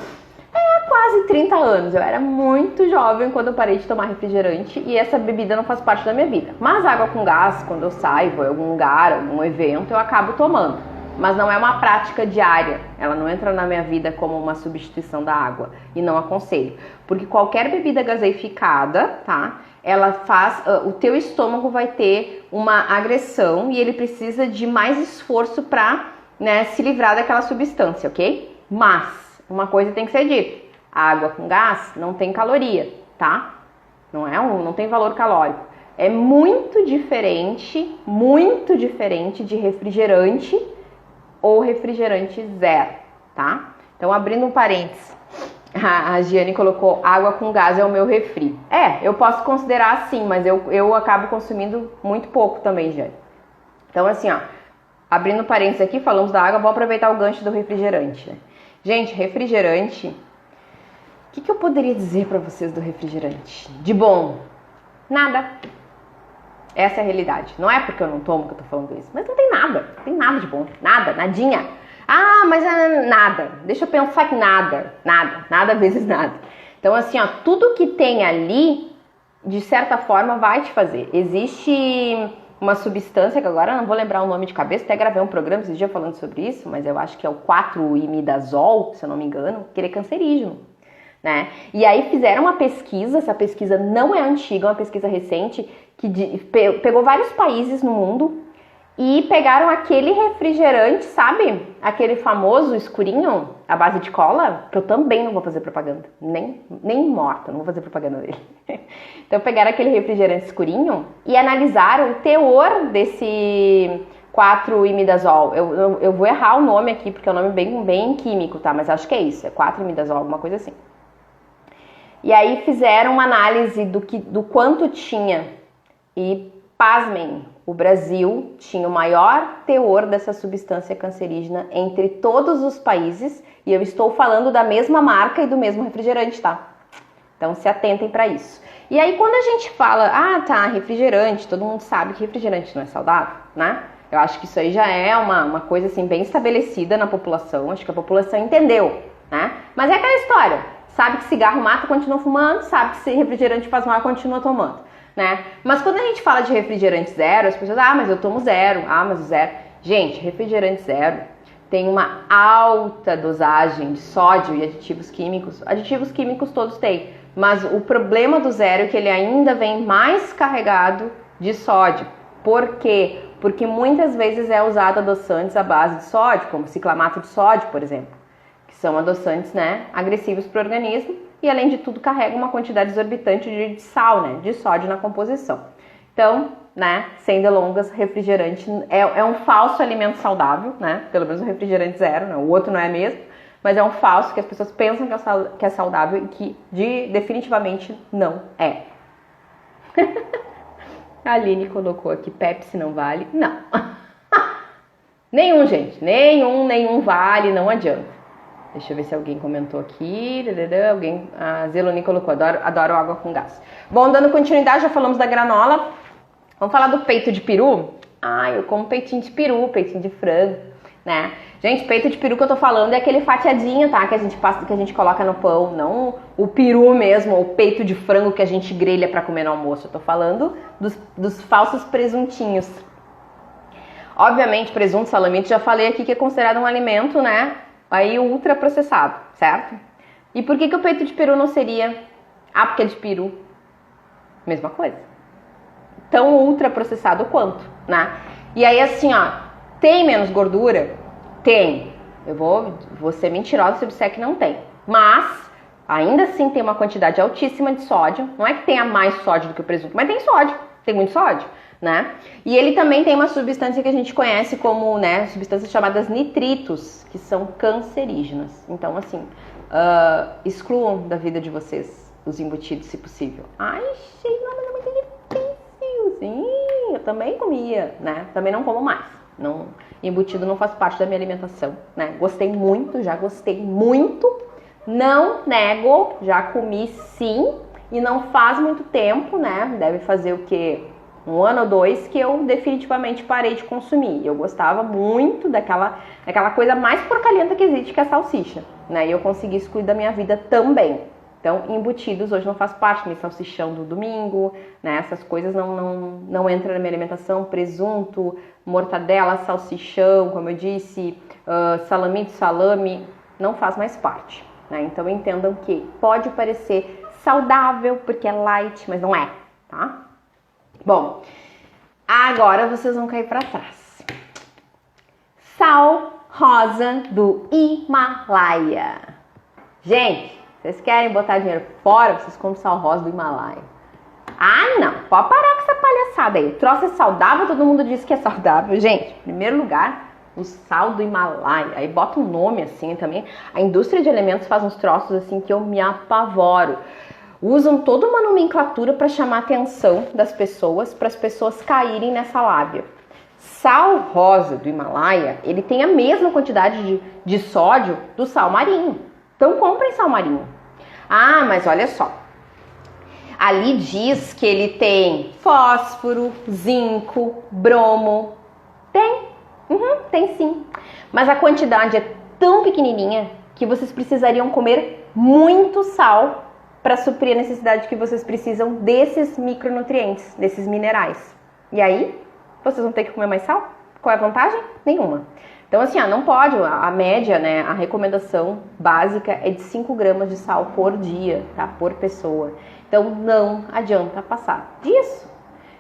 quase 30 anos. Eu era muito jovem quando eu parei de tomar refrigerante e essa bebida não faz parte da minha vida. Mas água com gás, quando eu saio, vou em algum lugar, algum evento, eu acabo tomando. Mas não é uma prática diária, ela não entra na minha vida como uma substituição da água e não aconselho. Porque qualquer bebida gaseificada, tá? Ela faz, o teu estômago vai ter uma agressão e ele precisa de mais esforço para, né, se livrar daquela substância, ok? Mas uma coisa tem que ser dita, a água com gás não tem caloria, tá? Não tem valor calórico. É muito diferente de refrigerante ou refrigerante zero, tá? Então, abrindo um parênteses, a Giane colocou água com gás é o meu refri. Eu posso considerar assim, mas eu acabo consumindo muito pouco também, Giane. Então, assim, ó, abrindo parênteses aqui, falamos da água, vou aproveitar o gancho do refrigerante, né? Gente, refrigerante, o que eu poderia dizer pra vocês do refrigerante? De bom? Nada. Essa é a realidade. Não é porque eu não tomo que eu tô falando isso, mas não tem nada de bom, nada, nadinha. Ah, mas nada. Deixa eu pensar que nada vezes nada. Então assim, ó, tudo que tem ali, de certa forma, vai te fazer. Existe uma substância que agora eu não vou lembrar o nome de cabeça, até gravei um programa esse dia falando sobre isso, mas eu acho que é o 4-imidazol, se eu não me engano, que ele é cancerígeno. né? E aí fizeram uma pesquisa, essa pesquisa não é antiga, é uma pesquisa recente, que pegou vários países no mundo e pegaram aquele refrigerante, sabe? Aquele famoso escurinho, à base de cola, que eu também não vou fazer propaganda, nem morta, não vou fazer propaganda dele. Então pegaram aquele refrigerante escurinho e analisaram o teor desse 4-imidazol. Eu vou errar o nome aqui, porque é um nome bem químico, tá? Mas acho que é isso, é 4-imidazol, alguma coisa assim. E aí fizeram uma análise do quanto tinha e, pasmem, o Brasil tinha o maior teor dessa substância cancerígena entre todos os países, e eu estou falando da mesma marca e do mesmo refrigerante, tá? Então se atentem para isso. E aí quando a gente fala, refrigerante, todo mundo sabe que refrigerante não é saudável, né? Eu acho que isso aí já é uma coisa assim bem estabelecida na população, acho que a população entendeu, né? Mas é aquela história, sabe que cigarro mata, continua fumando, sabe que refrigerante faz mal, continua tomando, né? Mas quando a gente fala de refrigerante zero, as pessoas, mas eu tomo zero, mas o zero. Gente, refrigerante zero tem uma alta dosagem de sódio e aditivos químicos. Aditivos químicos todos têm, mas o problema do zero é que ele ainda vem mais carregado de sódio. Por quê? Porque muitas vezes é usado adoçantes à base de sódio, como ciclamato de sódio, por exemplo, que são adoçantes, né, agressivos para o organismo e, além de tudo, carregam uma quantidade exorbitante de sal, né, de sódio na composição. Então, né, sem delongas, refrigerante é um falso alimento saudável, né, pelo menos o refrigerante zero, né, o outro não é mesmo, mas é um falso que as pessoas pensam que é saudável e que definitivamente não é. A Aline colocou aqui, Pepsi não vale. Não. Nenhum, gente. Nenhum vale, não adianta. Deixa eu ver se alguém comentou aqui. A Zeloni colocou, adoro água com gás. Bom, dando continuidade, já falamos da granola. Vamos falar do peito de peru? Eu como peitinho de peru, peitinho de frango, né? Gente, peito de peru que eu tô falando é aquele fatiadinho, tá? Que a gente coloca no pão, não o peru mesmo, o peito de frango que a gente grelha pra comer no almoço. Eu tô falando dos falsos presuntinhos. Obviamente, presunto, salamito, já falei aqui que é considerado um alimento, né? Aí ultraprocessado, certo? E por que o peito de peru não seria? Porque é de peru. Mesma coisa. Tão ultraprocessado quanto, né? E aí assim, tem menos gordura? Tem. Eu vou ser mentirosa se eu disser que não tem. Mas, ainda assim tem uma quantidade altíssima de sódio. Não é que tenha mais sódio do que o presunto, mas tem sódio. Tem muito sódio, né? E ele também tem uma substância que a gente conhece como, né, substâncias chamadas nitritos, que são cancerígenas. Então, assim, excluam da vida de vocês os embutidos, se possível. Gente, mas é muito difícil. Sim, eu também comia, né? Também não como mais. Não, embutido não faz parte da minha alimentação, né? Já gostei muito, não nego, já comi sim, e não faz muito tempo, né? Deve fazer o quê? 1 ano ou 2 que eu definitivamente parei de consumir. Eu gostava muito daquela coisa mais porcalhenta que existe, que é a salsicha, né? E eu consegui excluir da minha vida também. Então, embutidos hoje não faz parte, nem salsichão do domingo, né? Essas coisas não entram na minha alimentação. Presunto, mortadela, salsichão, como eu disse, salame, não faz mais parte, né? Então, entendam que pode parecer saudável porque é light, mas não é, tá? Bom, agora vocês vão cair para trás. Sal rosa do Himalaia. Gente, vocês querem botar dinheiro fora? Vocês compram sal rosa do Himalaia. Não, pode parar com essa palhaçada aí. O troço é saudável, todo mundo diz que é saudável. Gente, em primeiro lugar, o sal do Himalaia. Aí bota um nome assim também. A indústria de alimentos faz uns troços assim que eu me apavoro. Usam toda uma nomenclatura para chamar a atenção das pessoas, para as pessoas caírem nessa lábia. Sal rosa do Himalaia, ele tem a mesma quantidade de sódio do sal marinho. Então comprem sal marinho. Mas olha só. Ali diz que ele tem fósforo, zinco, bromo. Tem sim. Mas a quantidade é tão pequenininha que vocês precisariam comer muito sal para suprir a necessidade que vocês precisam desses micronutrientes, desses minerais. E aí, vocês vão ter que comer mais sal? Qual é a vantagem? Nenhuma. Então, assim, não pode, a média, né, a recomendação básica é de 5 gramas de sal por dia, tá? Por pessoa. Então, não adianta passar disso.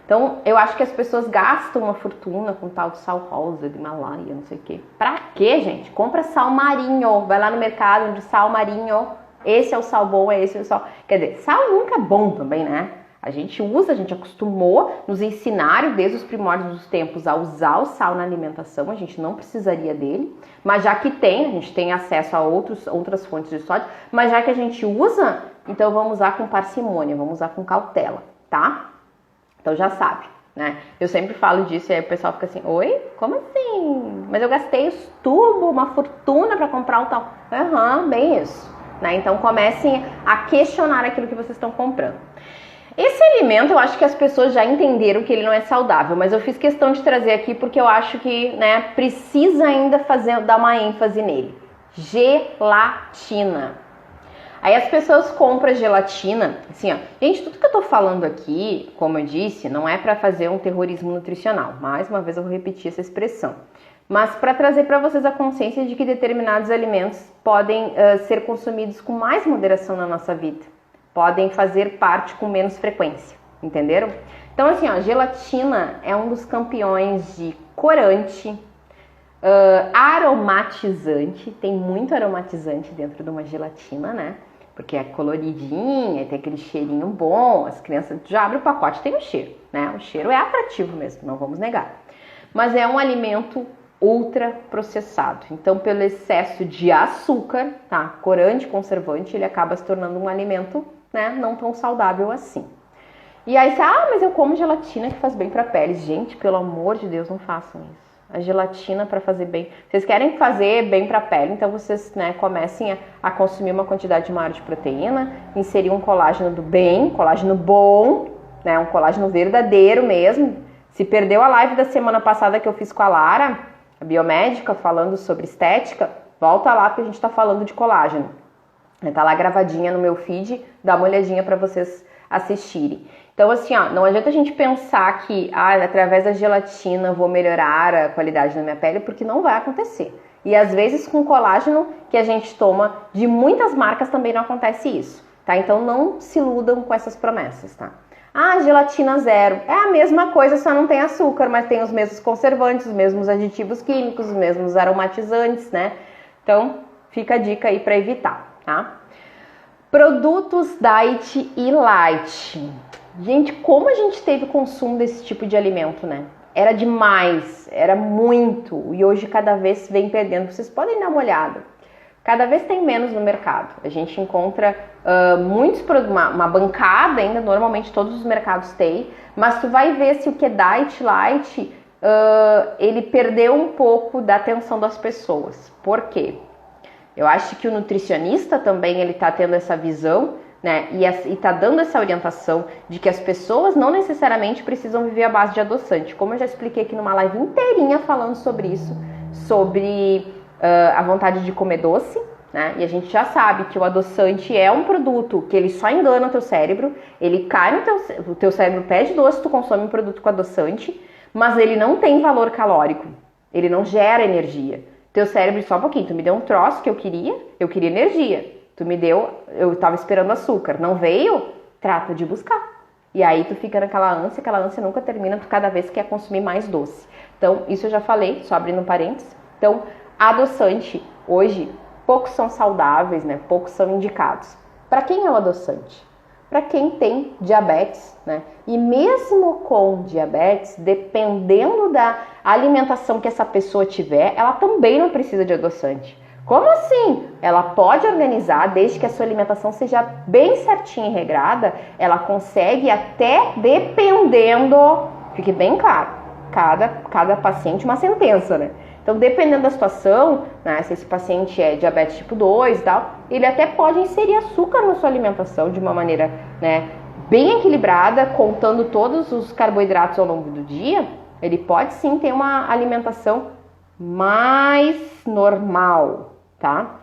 Então, eu acho que as pessoas gastam uma fortuna com tal de sal rosa, de Himalaia, não sei o quê. Pra quê, gente? Compra sal marinho, vai lá no mercado de sal marinho. Esse é o sal bom, esse é o sal... Quer dizer, sal nunca é bom também, né? A gente usa, a gente acostumou, nos ensinaram desde os primórdios dos tempos a usar o sal na alimentação, a gente não precisaria dele, mas já que tem, a gente tem acesso a outras fontes de sódio, mas já que a gente usa, então vamos usar com parcimônia, vamos usar com cautela, tá? Então já sabe, né? Eu sempre falo disso e aí o pessoal fica assim, oi? Como assim? Mas eu gastei os tubos, uma fortuna para comprar o tal. Bem isso, né? Então comecem a questionar aquilo que vocês estão comprando. Esse alimento eu acho que as pessoas já entenderam que ele não é saudável, mas eu fiz questão de trazer aqui porque eu acho que, né, precisa ainda dar uma ênfase nele. Gelatina. Aí as pessoas compram gelatina, assim, ó. Gente, tudo que eu tô falando aqui, como eu disse, não é para fazer um terrorismo nutricional. Mais uma vez eu vou repetir essa expressão. Mas para trazer para vocês a consciência de que determinados alimentos podem ser consumidos com mais moderação na nossa vida. Podem fazer parte com menos frequência, entenderam? Então, assim, ó, gelatina é um dos campeões de corante, aromatizante, tem muito aromatizante dentro de uma gelatina, né? Porque é coloridinha, tem aquele cheirinho bom, as crianças já abrem o pacote, tem o cheiro, né? O cheiro é atrativo mesmo, não vamos negar. Mas é um alimento ultra processado, então pelo excesso de açúcar, tá? Corante, conservante, ele acaba se tornando um alimento, né, não tão saudável assim. E aí, mas eu como gelatina que faz bem pra pele. Gente, pelo amor de Deus, não façam isso. A gelatina para fazer bem. Vocês querem fazer bem pra pele, então vocês, né, comecem a consumir uma quantidade maior de proteína, inserir um colágeno do bem, colágeno bom, né, um colágeno verdadeiro mesmo. Se perdeu a live da semana passada que eu fiz com a Lara, a biomédica, falando sobre estética, volta lá porque a gente tá falando de colágeno. Tá lá gravadinha no meu feed, dá uma olhadinha para vocês assistirem. Então, assim, ó, não adianta a gente pensar que através da gelatina vou melhorar a qualidade da minha pele, porque não vai acontecer. E às vezes com colágeno que a gente toma de muitas marcas também não acontece isso, tá? Então não se iludam com essas promessas, tá? Gelatina zero. É a mesma coisa, só não tem açúcar, mas tem os mesmos conservantes, os mesmos aditivos químicos, os mesmos aromatizantes, né? Então, fica a dica aí para evitar, tá? Produtos diet e light. Gente, como a gente teve consumo desse tipo de alimento, né? Era demais, era muito, e hoje cada vez vem perdendo. Vocês podem dar uma olhada. Cada vez tem menos no mercado. A gente encontra muitos produtos, uma bancada ainda, normalmente todos os mercados têm, mas tu vai ver se o que é diet light, ele perdeu um pouco da atenção das pessoas. Por quê? Eu acho que o nutricionista também ele tá tendo essa visão, né? E tá dando essa orientação de que as pessoas não necessariamente precisam viver à base de adoçante. Como eu já expliquei aqui numa live inteirinha falando sobre isso, sobre a vontade de comer doce, né? E a gente já sabe que o adoçante é um produto que ele só engana o teu cérebro, ele cai no o teu cérebro pede doce, tu consome um produto com adoçante, mas ele não tem valor calórico, ele não gera energia. Teu cérebro, só um pouquinho, tu me deu um troço que eu queria energia. Tu me deu, eu tava esperando açúcar, não veio? Trata de buscar. E aí tu fica naquela ânsia, aquela ânsia nunca termina, tu cada vez quer consumir mais doce. Então, isso eu já falei, só abrindo parênteses. Então, adoçante, hoje, poucos são saudáveis, né? Poucos são indicados. Para quem é o adoçante? Para quem tem diabetes, né? E mesmo com diabetes, dependendo da alimentação que essa pessoa tiver, ela também não precisa de adoçante. Como assim? Ela pode organizar, desde que a sua alimentação seja bem certinha e regrada, ela consegue até, dependendo, fique bem claro, cada paciente uma sentença, né? Então, dependendo da situação, né, se esse paciente é diabetes tipo 2 e tal, ele até pode inserir açúcar na sua alimentação de uma maneira, né, bem equilibrada, contando todos os carboidratos ao longo do dia, ele pode sim ter uma alimentação mais normal, tá?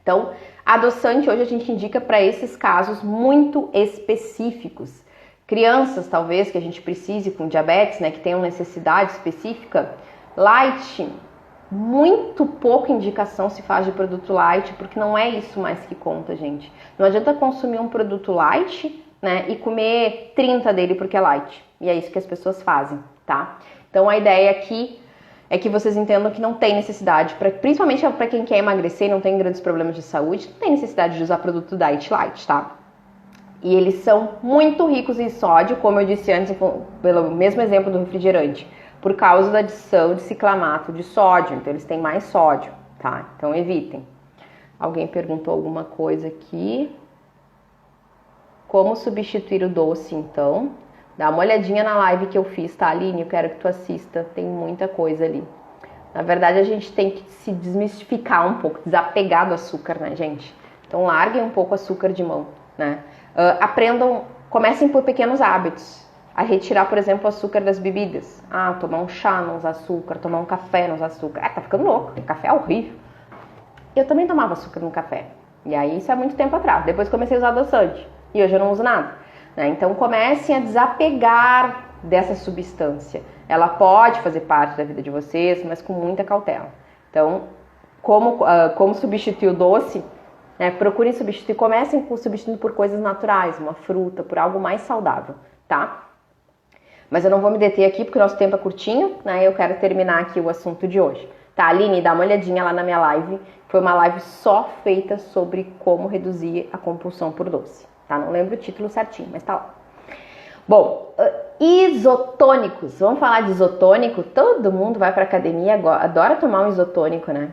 Então, adoçante hoje a gente indica para esses casos muito específicos. Crianças, talvez, que a gente precise com diabetes, né, que tenham necessidade específica, light, muito pouca indicação se faz de produto light, porque não é isso mais que conta, gente. Não adianta consumir um produto light, né, e comer 30 dele porque é light. E é isso que as pessoas fazem, tá? Então a ideia aqui é que vocês entendam que não tem necessidade, principalmente para quem quer emagrecer e não tem grandes problemas de saúde, não tem necessidade de usar produto diet light, tá? E eles são muito ricos em sódio, como eu disse antes, pelo mesmo exemplo do refrigerante, por causa da adição de ciclamato de sódio, então eles têm mais sódio, tá? Então evitem. Alguém perguntou alguma coisa aqui. Como substituir o doce, então? Dá uma olhadinha na live que eu fiz, tá, Aline? Eu quero que tu assista, tem muita coisa ali. Na verdade, a gente tem que se desmistificar um pouco, desapegar do açúcar, né, gente? Então larguem um pouco o açúcar de mão, né? Aprendam, comecem por pequenos hábitos. A retirar, por exemplo, o açúcar das bebidas. Tomar um chá, não usar açúcar. Tomar um café, não usar açúcar. Tá ficando louco, café é horrível. Eu também tomava açúcar no café. E aí, isso é muito tempo atrás. Depois comecei a usar adoçante. E hoje eu não uso nada. Né? Então, comecem a desapegar dessa substância. Ela pode fazer parte da vida de vocês, mas com muita cautela. Então, como substituir o doce? Procurem substituir. Comecem substituindo por coisas naturais. Uma fruta, por algo mais saudável, tá? Mas eu não vou me deter aqui porque o nosso tempo é curtinho, né? Eu quero terminar aqui o assunto de hoje. Tá, Aline, dá uma olhadinha lá na minha live. Foi uma live só feita sobre como reduzir a compulsão por doce, tá? Não lembro o título certinho, mas tá lá. Bom, isotônicos. Vamos falar de isotônico? Todo mundo vai pra academia, adora tomar um isotônico, né?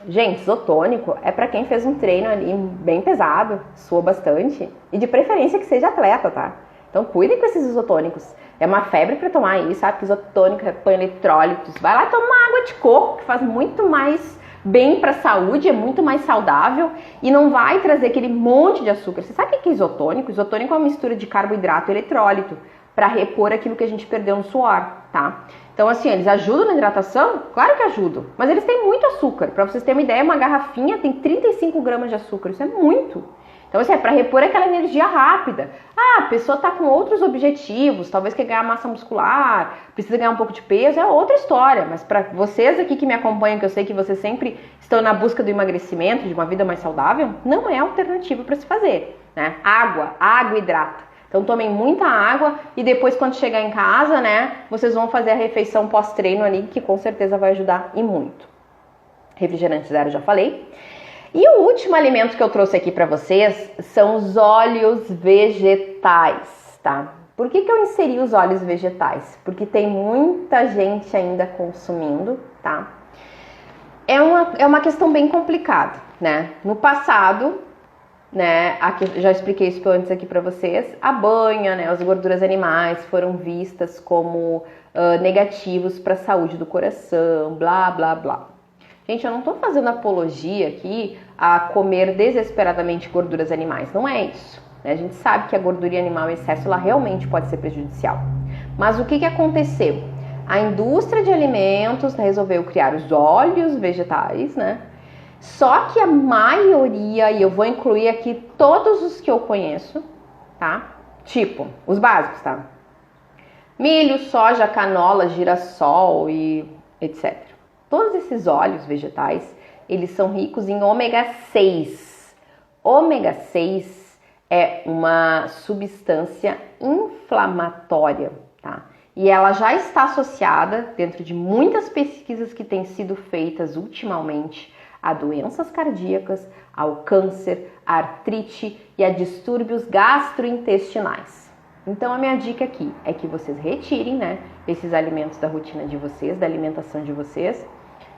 Gente, isotônico é pra quem fez um treino ali bem pesado, sua bastante, e de preferência que seja atleta, tá? Então cuidem com esses isotônicos. É uma febre para tomar aí, sabe? Que isotônico repõe eletrólitos. Vai lá tomar água de coco, que faz muito mais bem para a saúde, é muito mais saudável e não vai trazer aquele monte de açúcar. Você sabe o que é isotônico? Isotônico é uma mistura de carboidrato e eletrólito para repor aquilo que a gente perdeu no suor, tá? Então, assim, eles ajudam na hidratação? Claro que ajudam, mas eles têm muito açúcar. Para vocês terem uma ideia, uma garrafinha tem 35 gramas de açúcar, isso é muito. Então, assim, é para repor aquela energia rápida. A pessoa tá com outros objetivos, talvez quer ganhar massa muscular, precisa ganhar um pouco de peso, é outra história. Mas para vocês aqui que me acompanham, que eu sei que vocês sempre estão na busca do emagrecimento, de uma vida mais saudável, não é alternativa para se fazer, né? Água hidrata. Então, tomem muita água e depois, quando chegar em casa, né, vocês vão fazer a refeição pós-treino ali, que com certeza vai ajudar e muito. Refrigerante zero, já falei. E o último alimento que eu trouxe aqui para vocês são os óleos vegetais, tá? Por que eu inseri os óleos vegetais? Porque tem muita gente ainda consumindo, tá? É uma questão bem complicada, né? No passado, né, aqui, já expliquei isso antes aqui para vocês, a banha, né, as gorduras animais foram vistas como negativos para a saúde do coração, blá, blá, blá. Gente, eu não tô fazendo apologia aqui a comer desesperadamente gorduras animais, não é isso. Né? A gente sabe que a gordura animal em excesso, ela realmente pode ser prejudicial. Mas o que aconteceu? A indústria de alimentos resolveu criar os óleos vegetais, né? Só que a maioria, e eu vou incluir aqui todos os que eu conheço, tá? Tipo, os básicos, tá? Milho, soja, canola, girassol e etc. Todos esses óleos vegetais, eles são ricos em ômega 6. Ômega 6 é uma substância inflamatória, tá? E ela já está associada, dentro de muitas pesquisas que têm sido feitas ultimamente, a doenças cardíacas, ao câncer, a artrite e a distúrbios gastrointestinais. Então a minha dica aqui é que vocês retirem, né, esses alimentos da rotina de vocês, da alimentação de vocês,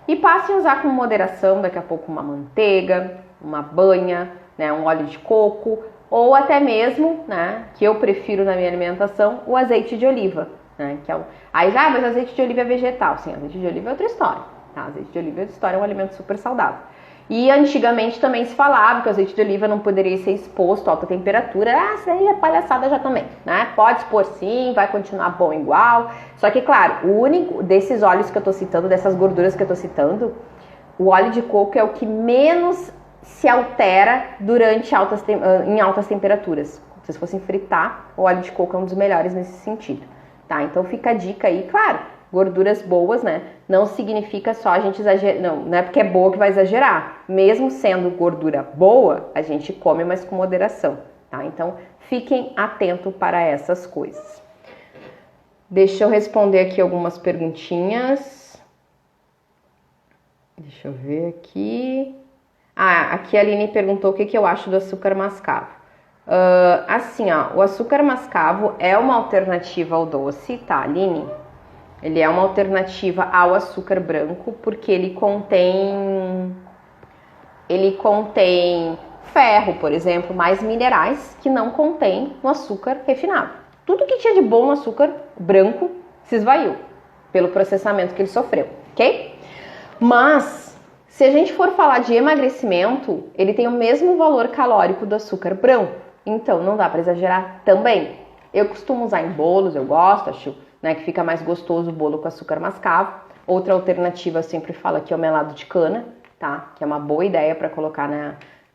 e passem a usar com moderação, daqui a pouco uma manteiga, uma banha, né, um óleo de coco, ou até mesmo, né, que eu prefiro na minha alimentação, o azeite de oliva, né, que é mas azeite de oliva é vegetal. Sim, azeite de oliva é outra história, tá? Azeite de oliva é outra história, é um alimento super saudável. E antigamente também se falava que o azeite de oliva não poderia ser exposto a alta temperatura. Isso aí é palhaçada já também, né? Pode expor sim, vai continuar bom igual. Só que, claro, o único desses óleos que eu tô citando, dessas gorduras que eu tô citando, o óleo de coco é o que menos se altera em altas temperaturas. Se vocês fossem fritar, o óleo de coco é um dos melhores nesse sentido, tá? Então fica a dica aí, claro, Gorduras boas, né? Não significa só a gente exagerar, não é porque é boa que vai exagerar. Mesmo sendo gordura boa, a gente come, mas com moderação, tá? Então, fiquem atentos para essas coisas. Deixa eu responder aqui algumas perguntinhas. Deixa eu ver aqui. Aqui a Aline perguntou o que eu acho do açúcar mascavo. Assim, ó, o açúcar mascavo é uma alternativa ao doce, tá, Aline? Ele é uma alternativa ao açúcar branco porque ele contém ferro, por exemplo, mais minerais que não contém no açúcar refinado. Tudo que tinha de bom no açúcar branco se esvaiu pelo processamento que ele sofreu, ok? Mas, se a gente for falar de emagrecimento, ele tem o mesmo valor calórico do açúcar branco. Então, não dá para exagerar também. Eu costumo usar em bolos, eu gosto, acho, né, que fica mais gostoso o bolo com açúcar mascavo. Outra alternativa, eu sempre falo aqui, é o melado de cana, tá? Que é uma boa ideia para colocar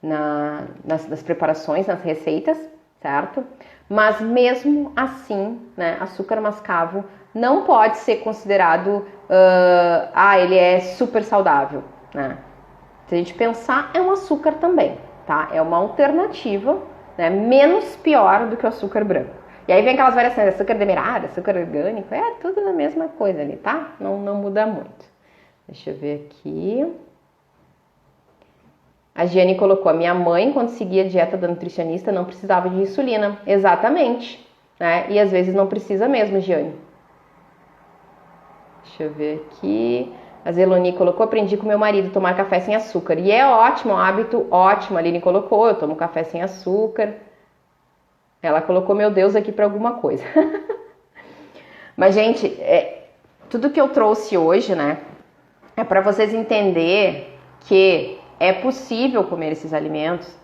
nas preparações, nas receitas, certo? Mas mesmo assim, né, açúcar mascavo não pode ser considerado, ele é super saudável, né? Se a gente pensar, é um açúcar também, tá? É uma alternativa, né, menos pior do que o açúcar branco. E aí vem aquelas variações, açúcar demerara, açúcar orgânico, é tudo a mesma coisa ali, tá? Não muda muito. Deixa eu ver aqui. A Giane colocou, a minha mãe, quando seguia a dieta da nutricionista, não precisava de insulina. Exatamente, né? E às vezes não precisa mesmo, Giane. Deixa eu ver aqui. A Zeloni colocou, aprendi com meu marido tomar café sem açúcar. E é ótimo, é um hábito ótimo. A Aline colocou, eu tomo café sem açúcar. Ela colocou, meu Deus, aqui para alguma coisa. Mas, gente, tudo que eu trouxe hoje, né, é para vocês entenderem que é possível comer esses alimentos,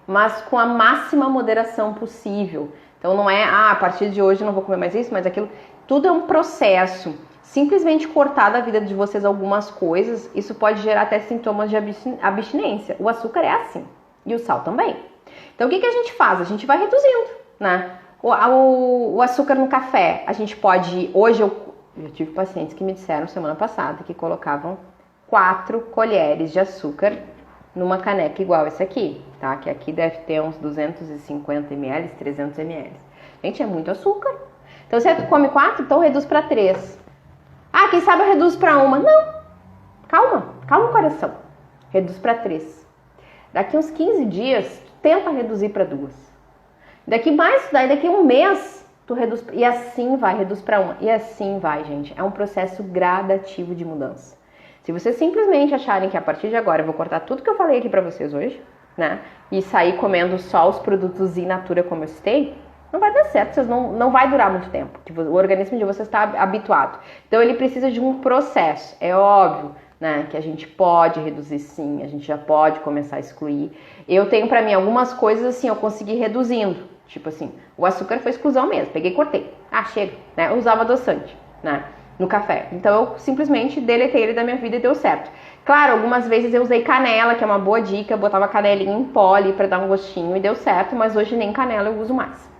mas com a máxima moderação possível. Então não é, a partir de hoje eu não vou comer mais isso, mais aquilo. Tudo é um processo. Simplesmente cortar da vida de vocês algumas coisas, isso pode gerar até sintomas de abstinência. O açúcar é assim, e o sal também. Então o que a gente faz? A gente vai reduzindo, né? O açúcar no café, a gente pode... Hoje eu tive pacientes que me disseram semana passada que colocavam 4 colheres de açúcar numa caneca igual essa aqui, tá? Que aqui deve ter uns 250 ml, 300 ml. Gente, é muito açúcar. Então, se você come 4, então reduz para 3. Quem sabe eu reduzo para 1. Não! Calma o coração. Reduz para 3. Daqui uns 15 dias, tenta reduzir para 2. Daqui um mês, tu reduz, e assim vai, reduz para 1. E assim vai, gente. É um processo gradativo de mudança. Se vocês simplesmente acharem que a partir de agora eu vou cortar tudo que eu falei aqui pra vocês hoje, né? E sair comendo só os produtos in natura como eu citei, não vai dar certo, vocês não vai durar muito tempo, porque o organismo de vocês está habituado. Então ele precisa de um processo. É óbvio, né, que a gente pode reduzir sim, a gente já pode começar a excluir. Eu tenho pra mim algumas coisas assim, eu consegui reduzindo. Tipo assim, o açúcar foi exclusão mesmo, peguei e cortei. Chega, né? Eu usava adoçante, né? No café. Então eu simplesmente deletei ele da minha vida e deu certo. Claro, algumas vezes eu usei canela, que é uma boa dica, eu botava canelinha em pó ali pra dar um gostinho e deu certo, mas hoje nem canela eu uso mais.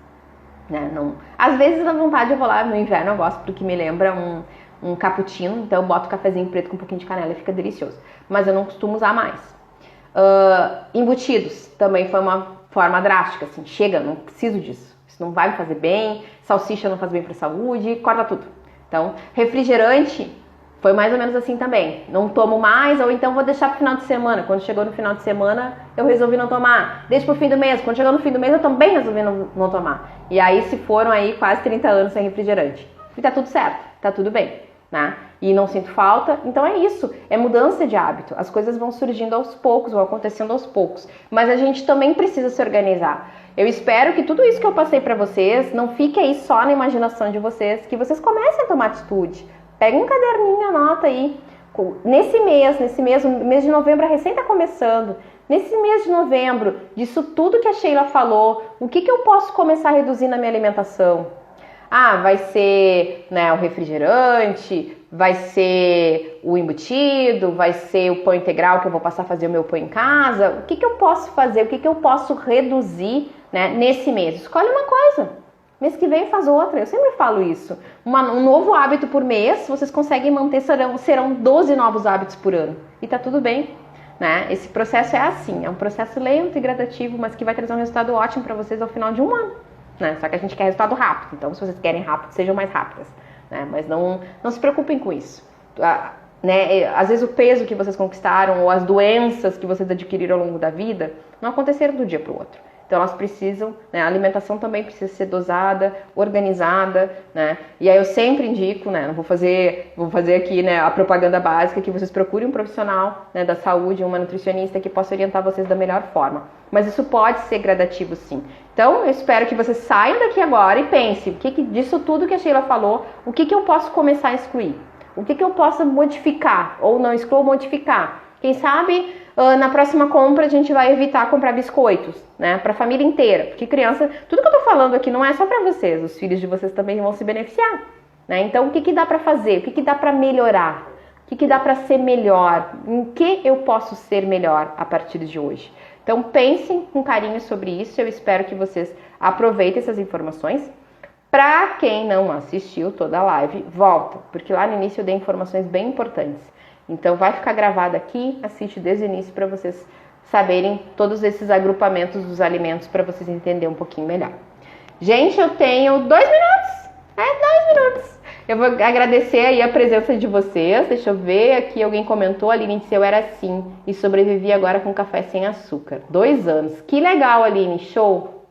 Né? Não... Às vezes, na vontade, eu vou lá no inverno, eu gosto porque me lembra um cappuccino, então eu boto cafezinho preto com um pouquinho de canela e fica delicioso. Mas eu não costumo usar mais. Embutidos também foi uma forma drástica, assim, chega, não preciso disso. Isso não vai me fazer bem, salsicha não faz bem pra saúde, corta tudo. Então, refrigerante foi mais ou menos assim também. Não tomo mais, ou então vou deixar pro final de semana. Quando chegou no final de semana, eu resolvi não tomar. Deixa pro fim do mês. Quando chegou no fim do mês, eu também resolvi não tomar. E aí se foram aí quase 30 anos sem refrigerante. E tá tudo certo, tá tudo bem, né? E não sinto falta. Então é isso, é mudança de hábito. As coisas vão surgindo aos poucos, vão acontecendo aos poucos. Mas a gente também precisa se organizar. Eu espero que tudo isso que eu passei pra vocês não fique aí só na imaginação de vocês, que vocês comecem a tomar atitude. Pega um caderninho, anota aí. Nesse mês, o mês de novembro recém tá começando. Nesse mês de novembro, disso tudo que a Sheila falou, o que eu posso começar a reduzir na minha alimentação? Vai ser, né, o refrigerante, vai ser o embutido, vai ser o pão integral que eu vou passar a fazer o meu pão em casa. O que eu posso fazer? O que eu posso reduzir, né, nesse mês? Escolhe uma coisa. mês que vem faz outra. Eu sempre falo isso. Um novo hábito por mês, vocês conseguem manter, serão 12 novos hábitos por ano. E tá tudo bem, né? Esse processo é assim, é um processo lento e gradativo, mas que vai trazer um resultado ótimo para vocês ao final de um ano, né? Só que a gente quer resultado rápido, então se vocês querem rápido, sejam mais rápidas, né? Mas não se preocupem com isso. Né? Às vezes o peso que vocês conquistaram ou as doenças que vocês adquiriram ao longo da vida não aconteceram do dia para o outro. Então elas precisam, né? A alimentação também precisa ser dosada, organizada, né? E aí eu sempre indico, né? Não vou fazer aqui, né, a propaganda básica, que vocês procurem um profissional, né, da saúde, uma nutricionista que possa orientar vocês da melhor forma. Mas isso pode ser gradativo, sim. Então eu espero que vocês saiam daqui agora e pensem, disso tudo que a Sheila falou, o que eu posso começar a excluir? O que eu posso modificar? Ou não excluo, modificar? Quem sabe na próxima compra a gente vai evitar comprar biscoitos, né? Para a família inteira. Porque criança, tudo que eu tô falando aqui não é só para vocês, os filhos de vocês também vão se beneficiar, né? Então o que dá para fazer? O que dá para melhorar? O que dá para ser melhor? Em que eu posso ser melhor a partir de hoje? Então pensem com carinho sobre isso. Eu espero que vocês aproveitem essas informações. Para quem não assistiu toda a live, volta, porque lá no início eu dei informações bem importantes. Então vai ficar gravado aqui, assiste desde o início para vocês saberem todos esses agrupamentos dos alimentos para vocês entenderem um pouquinho melhor. Gente, eu tenho 2 minutos. 2 minutos. Eu vou agradecer aí a presença de vocês. Deixa eu ver aqui, alguém comentou, Aline disse, eu era assim e sobrevivi agora com café sem açúcar. 2 anos. Que legal, Aline, show!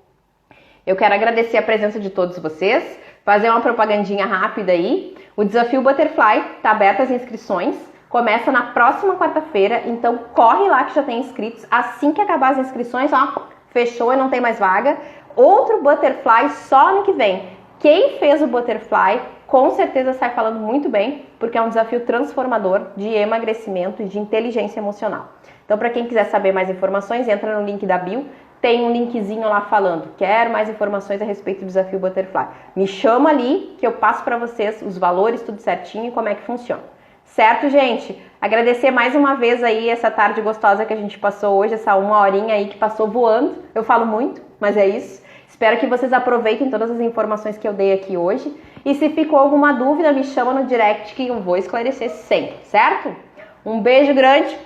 Eu quero agradecer a presença de todos vocês, fazer uma propagandinha rápida aí. O Desafio Butterfly está aberto as inscrições. Começa na próxima quarta-feira, então corre lá que já tem inscritos. Assim que acabar as inscrições, ó, fechou e não tem mais vaga. Outro Butterfly só ano que vem. Quem fez o Butterfly com certeza sai falando muito bem, porque é um desafio transformador de emagrecimento e de inteligência emocional. Então, para quem quiser saber mais informações, entra no link da bio. Tem um linkzinho lá falando, quero mais informações a respeito do Desafio Butterfly. Me chama ali que eu passo para vocês os valores, tudo certinho e como é que funciona. Certo, gente? Agradecer mais uma vez aí essa tarde gostosa que a gente passou hoje, essa 1 horinha aí que passou voando. Eu falo muito, mas é isso. Espero que vocês aproveitem todas as informações que eu dei aqui hoje. E se ficou alguma dúvida, me chama no direct que eu vou esclarecer sempre, certo? Um beijo grande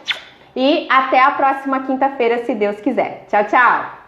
e até a próxima quinta-feira, se Deus quiser. Tchau, tchau!